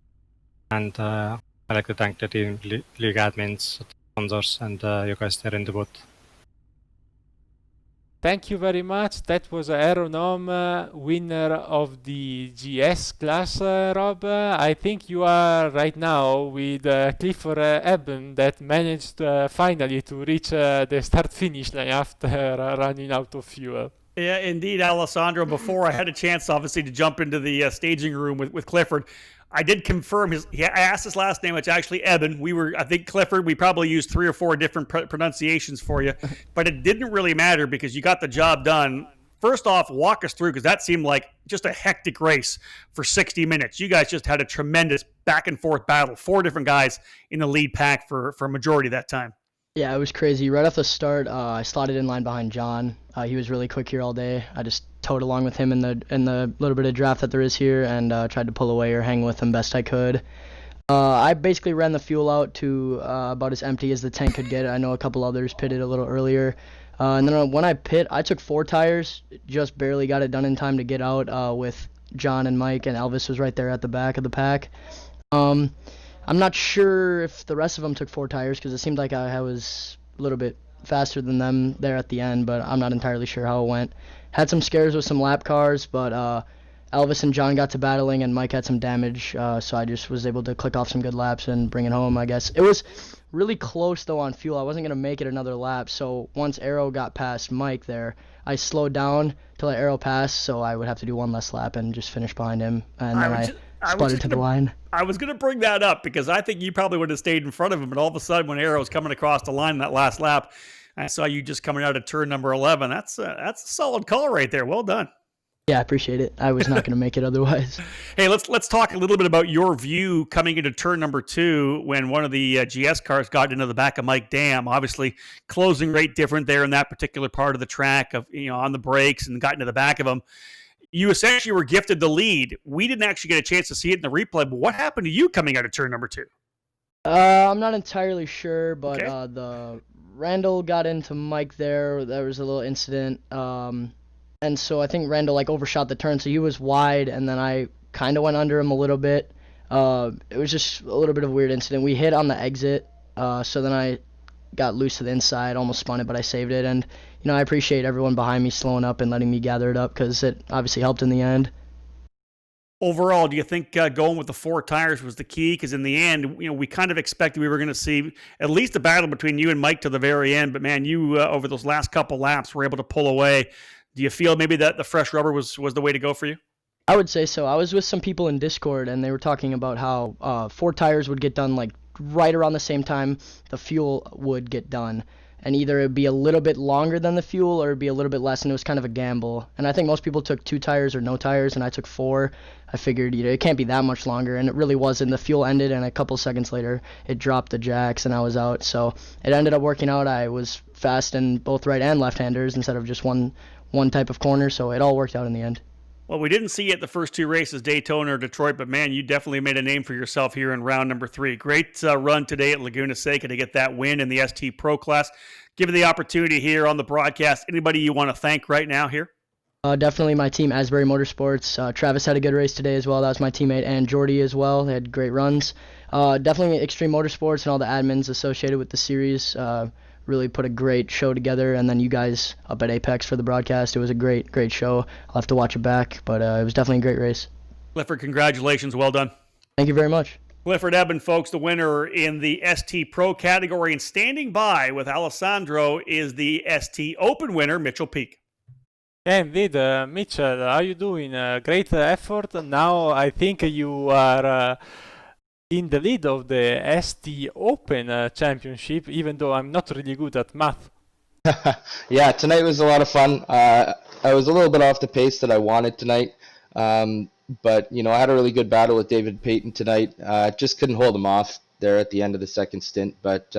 And I like to thank the team league admins, sponsors, and you guys there in the booth. Thank you very much. That was Aeronom, winner of the GS class, Rob. I think you are right now with Clifford Eben, that managed finally to reach the start-finish line after running out of fuel. Yeah, indeed, Alessandro. Before I had a chance, obviously, to jump into the staging room with Clifford, I did confirm I asked his last name. It's actually Eben. I think Clifford, we probably used 3 or 4 different pronunciations for you, but it didn't really matter because you got the job done. First off, walk us through, because that seemed like just a hectic race for 60 minutes. You guys just had a tremendous back and forth battle. 4 different guys in the lead pack for a majority of that time. Yeah, it was crazy. Right off the start, I slotted in line behind John. He was really quick here all day. I just towed along with him in the little bit of draft that there is here, and tried to pull away or hang with him best I could. I basically ran the fuel out to about as empty as the tank could get. I know a couple others pitted a little earlier. And then when I pit, I took 4 tires, just barely got it done in time to get out with John and Mike, and Elvis was right there at the back of the pack. I'm not sure if the rest of them took 4 tires, because it seemed like I was a little bit faster than them there at the end, but I'm not entirely sure how it went. Had some scares with some lap cars, but Elvis and John got to battling, and Mike had some damage, so I just was able to click off some good laps and bring it home, I guess. It was really close, though, on fuel. I wasn't going to make it another lap, so once Aero got past Mike there, I slowed down to let Aero pass, so I would have to do 1 less lap and just finish behind him, and then I sputtered to the line. I was going to bring that up because I think you probably would have stayed in front of him, but all of a sudden when Aero was coming across the line in that last lap, I saw you just coming out of turn number 11. That's a solid call right there. Well done. Yeah, I appreciate it. I was not going to make it otherwise. Hey, let's talk a little bit about your view coming into turn number 2 when one of the GS cars got into the back of Mike Dam. Obviously, closing rate different there in that particular part of the track of on the brakes and got into the back of him. You essentially were gifted the lead. We didn't actually get a chance to see it in the replay, but what happened to you coming out of turn number 2? I'm not entirely sure, but Okay. the Randall got into Mike there. There was a little incident. And so I think Randall overshot the turn, so he was wide, and then I kind of went under him a little bit. It was just a little bit of a weird incident. We hit on the exit, so then I got loose to the inside, almost spun it, but I saved it. And I appreciate everyone behind me slowing up and letting me gather it up because it obviously helped in the end. Overall, do you think going with the 4 tires was the key? Because in the end, we kind of expected we were going to see at least a battle between you and Mike to the very end. But man, you over those last couple laps were able to pull away. Do you feel maybe that the fresh rubber was the way to go for you? I would say so. I was with some people in Discord, and they were talking about how 4 tires would get done right around the same time the fuel would get done. And either it would be a little bit longer than the fuel or it would be a little bit less, and it was kind of a gamble. And I think most people took 2 tires or no tires, and I took 4. I figured it can't be that much longer, and it really wasn't. The fuel ended, and a couple seconds later, it dropped the jacks, and I was out. So it ended up working out. I was fast in both right and left-handers instead of just one type of corner, so it all worked out in the end. Well, we didn't see you at the first 2 races, Daytona or Detroit, but man, you definitely made a name for yourself here in round number 3. Great run today at Laguna Seca to get that win in the ST Pro class. Given the opportunity here on the broadcast, anybody you want to thank right now here? Definitely my team, Asbury Motorsports. Travis had a good race today as well. That was my teammate, and Jordy as well. They had great runs. Definitely Extreme Motorsports and all the admins associated with the series. Really put a great show together, and then you guys up at Apex for the broadcast. It was a great show. I'll have to watch it back, but it was definitely a great race. Clifford, congratulations. Well done. Thank you very much. Clifford Eben, folks, the winner in the ST Pro category, and standing by with Alessandro is the ST Open winner, Mitchell Peak. Yeah, indeed, Mitchell, how are you doing? Great effort. Now I think you are in the lead of the ST Open Championship, even though I'm not really good at math. Yeah, tonight was a lot of fun. I was a little bit off the pace that I wanted tonight, but I had a really good battle with David Payton tonight. Just couldn't hold him off there at the end of the second stint, but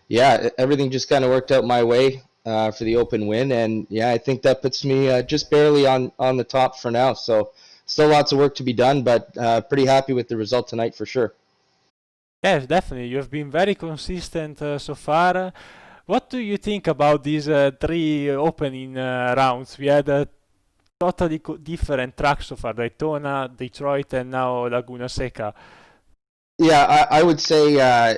yeah, everything just kind of worked out my way for the Open win, and yeah, I think that puts me just barely on the top for now. So still lots of work to be done, but pretty happy with the result tonight for sure. Yes, definitely. You have been very consistent so far. What do you think about these 3 opening rounds? We had a totally different tracks so far: Daytona, Detroit, and now Laguna Seca. Yeah, I would say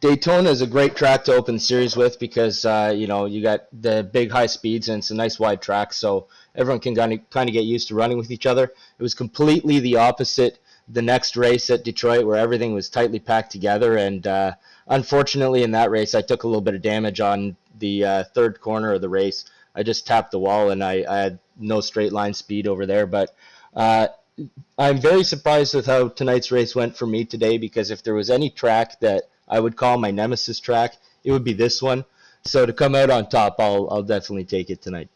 Daytona is a great track to open the series with because you got the big high speeds and it's a nice wide track, so everyone can kind of get used to running with each other. It was completely the opposite the next race at Detroit, where everything was tightly packed together, and unfortunately in that race I took a little bit of damage on the third corner of the race. I just tapped the wall and I had no straight line speed over there, but I'm very surprised with how tonight's race went for me today, because if there was any track that I would call my nemesis track, it would be this one. So to come out on top, I'll definitely take it tonight.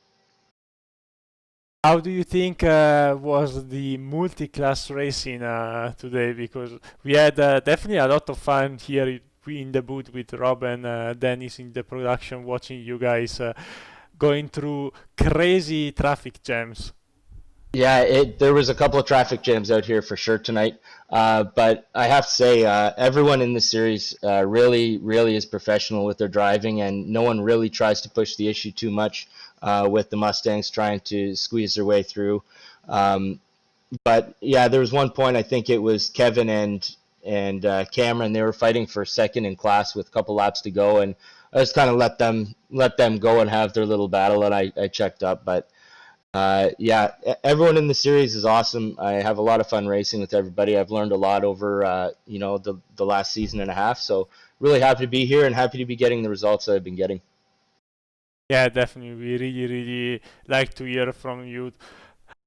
How do you think was the multi-class racing today? Because we had definitely a lot of fun here in the booth with Rob and Dennis in the production, watching you guys going through crazy traffic jams. Yeah, there was a couple of traffic jams out here for sure tonight. But I have to say, everyone in the series really, really is professional with their driving, and no one really tries to push the issue too much with the Mustangs trying to squeeze their way through. But yeah, there was one point, I think it was Kevin and Cameron, they were fighting for second in class with a couple laps to go, and I just kind of let them go and have their little battle, and I checked up. But yeah, everyone in the series is awesome. I have a lot of fun racing with everybody. I've learned a lot over the last season and a half, so really happy to be here and happy to be getting the results that I've been getting. Yeah, definitely. We really like to hear from you.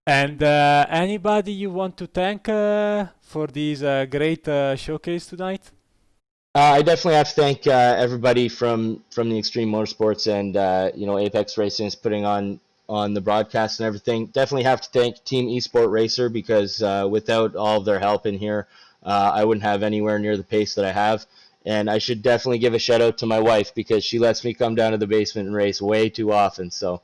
And anybody you want to thank for this great showcase tonight? I definitely have to thank everybody from the Extreme Motorsports and Apex Racing is putting on the broadcast and everything. Definitely have to thank Team Esport Racer because without all of their help in here, I wouldn't have anywhere near the pace that I have. And I should definitely give a shout out to my wife because she lets me come down to the basement and race way too often. So.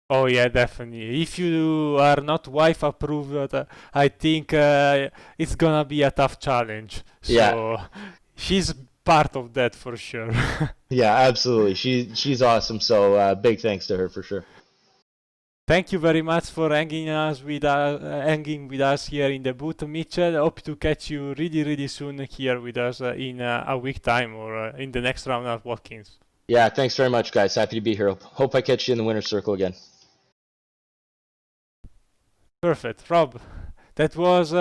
Oh yeah, definitely. If you are not wife approved, I think it's gonna be a tough challenge. So Yeah. she's part of that for sure. Yeah, absolutely. She's awesome. So big thanks to her for sure. Thank you very much for hanging with us here in the booth, Mitchell. Hope to catch you really, really soon here with us in a week time or in the next round at Watkins. Yeah, thanks very much, guys. Happy to be here. Hope I catch you in the winner's circle again. Perfect, Rob. That was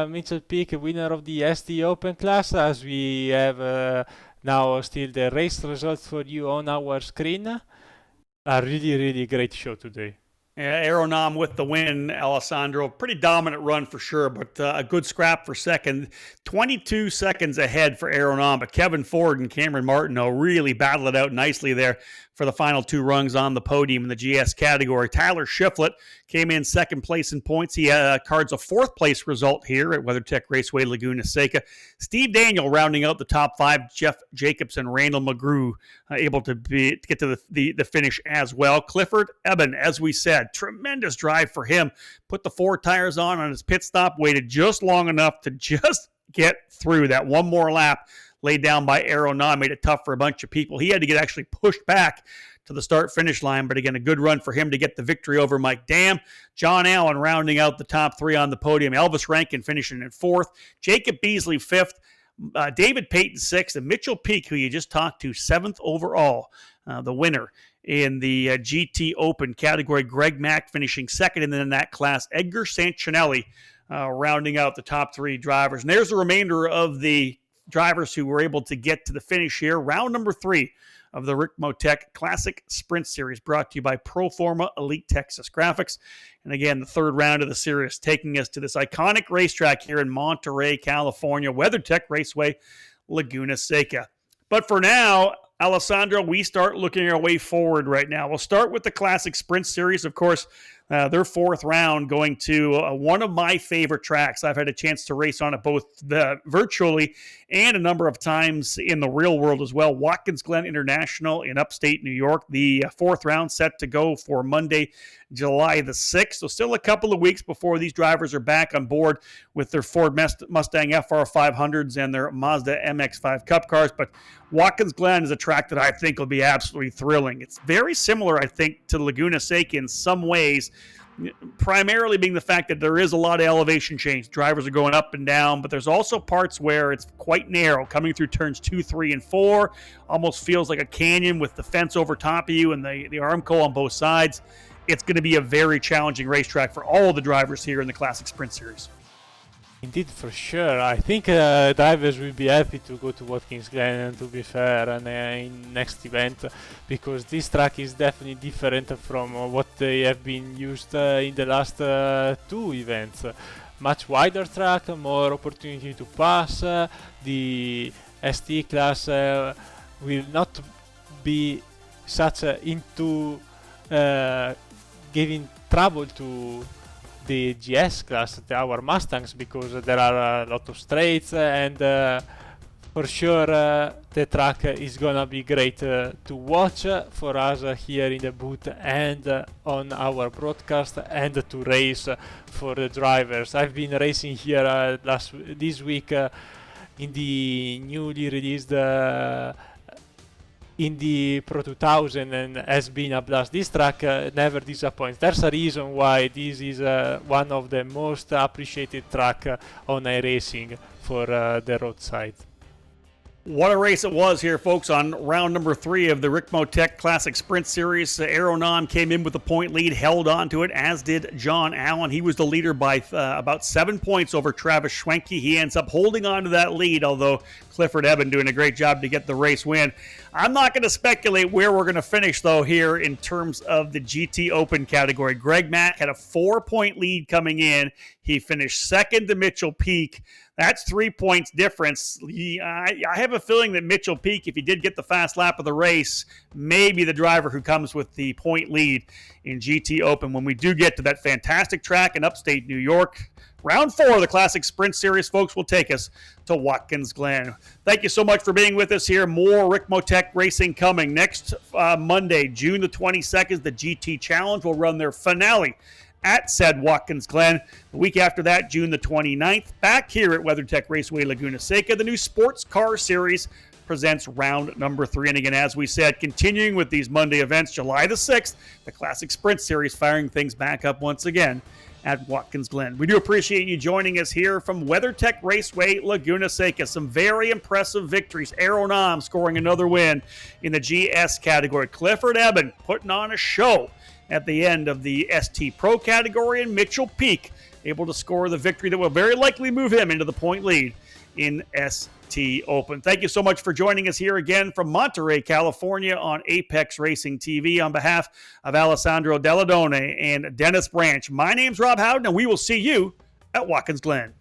Mitchell Peak, winner of the SD Open class, as we have now still the race results for you on our screen. A really, really great show today. Yeah, Aeronom with the win, Alessandro. Pretty dominant run for sure, but a good scrap for second. 22 seconds ahead for Aeronom, but Kevin Ford and Cameron Martineau really battled it out nicely there for the final two rungs on the podium in the GS category. Tyler Shiflett came in second place in points. He cards a fourth place result here at WeatherTech Raceway Laguna Seca. Steve Daniel rounding out the top five. Jeff Jacobs and Randall McGrew able to get to the finish as well. Clifford Eben, as we said, tremendous drive for him. Put the four tires on his pit stop, waited just long enough to just get through that one more lap laid down by Aeronom, made it tough for a bunch of people. He had to get actually pushed back to the start-finish line, but again, a good run for him to get the victory over Mike Dam. John Allen rounding out the top three on the podium. Elvis Rankin finishing in fourth. Jacob Beasley fifth. David Payton sixth. And Mitchell Peak, who you just talked to, seventh overall, the winner in the GT Open category. Greg Mack finishing second, and then in that class, Edgar Santinelli rounding out the top three drivers. And there's the remainder of the drivers who were able to get to the finish here. Round number 3 of the Ricmotech Classic Sprint Series, brought to you by Proforma Elite Texas Graphics. And again, the third round of the series taking us to this iconic racetrack here in Monterey, California, WeatherTech Raceway, Laguna Seca. But for now, Alessandro, we start looking our way forward right now. We'll start with the Classic Sprint Series. Of course, their fourth round going to one of my favorite tracks. I've had a chance to race on it both virtually and a number of times in the real world as well. Watkins Glen International in upstate New York. The fourth round set to go for Monday, July the 6th. So still a couple of weeks before these drivers are back on board with their Ford Mustang FR500s and their Mazda MX-5 Cup cars. But Watkins Glen is a track that I think will be absolutely thrilling. It's very similar, I think, to Laguna Seca in some ways, primarily being the fact that there is a lot of elevation change. Drivers are going up and down, but there's also parts where it's quite narrow, coming through turns 2, 3, and 4. Almost feels like a canyon with the fence over top of you and the Armco on both sides. It's going to be a very challenging racetrack for all of the drivers here in the Classic Sprint Series. Indeed, for sure. I think drivers will be happy to go to Watkins Glen, to be fair, and in next event, because this track is definitely different from what they have been used in the last two events. Much wider track, more opportunity to pass. The ST class will not be such into giving trouble to the GS class, our Mustangs, because there are a lot of straights, and for sure the track is gonna be great to watch for us here in the booth and on our broadcast, and to race for the drivers. I've been racing here this week in the newly released Indy Pro 2000, and has been a blast. This track never disappoints. There's a reason why this is one of the most appreciated track on iRacing for the roadside. What a race it was here, folks, on round number 3 of the Ricmotech Classic Sprint Series. Aeronom came in with a point lead, held on to it, as did John Allen. He was the leader by about 7 points over Travis Schwenke. He ends up holding on to that lead, although Clifford Eben doing a great job to get the race win. I'm not going to speculate where we're going to finish, though, here in terms of the GT Open category. Greg Mack had a 4-point lead coming in. He finished second to Mitchell Peak. That's 3 points difference. I have a feeling that Mitchell Peak, if he did get the fast lap of the race, may be the driver who comes with the point lead in GT Open when we do get to that fantastic track in upstate New York. Round 4 of the Classic Sprint Series, folks, will take us to Watkins Glen. Thank you so much for being with us here. More Ricmotech racing coming. Next Monday, June the 22nd, the GT Challenge will run their finale at said Watkins Glen. The week after that, June the 29th, back here at WeatherTech Raceway Laguna Seca, the new Sports Car Series presents round number 3. And again, as we said, continuing with these Monday events, July the 6th, the Classic Sprint Series firing things back up once again at Watkins Glen. We do appreciate you joining us here from WeatherTech Raceway Laguna Seca. Some very impressive victories. Aeronom scoring another win in the GS category. Clifford Eben putting on a show at the end of the ST Pro category, and Mitchell Peak able to score the victory that will very likely move him into the point lead in ST Open. Thank you so much for joining us here again from Monterey, California on Apex Racing TV. On behalf of Alessandro Deladone and Dennis Branch, my name's Rob Howden, and we will see you at Watkins Glen.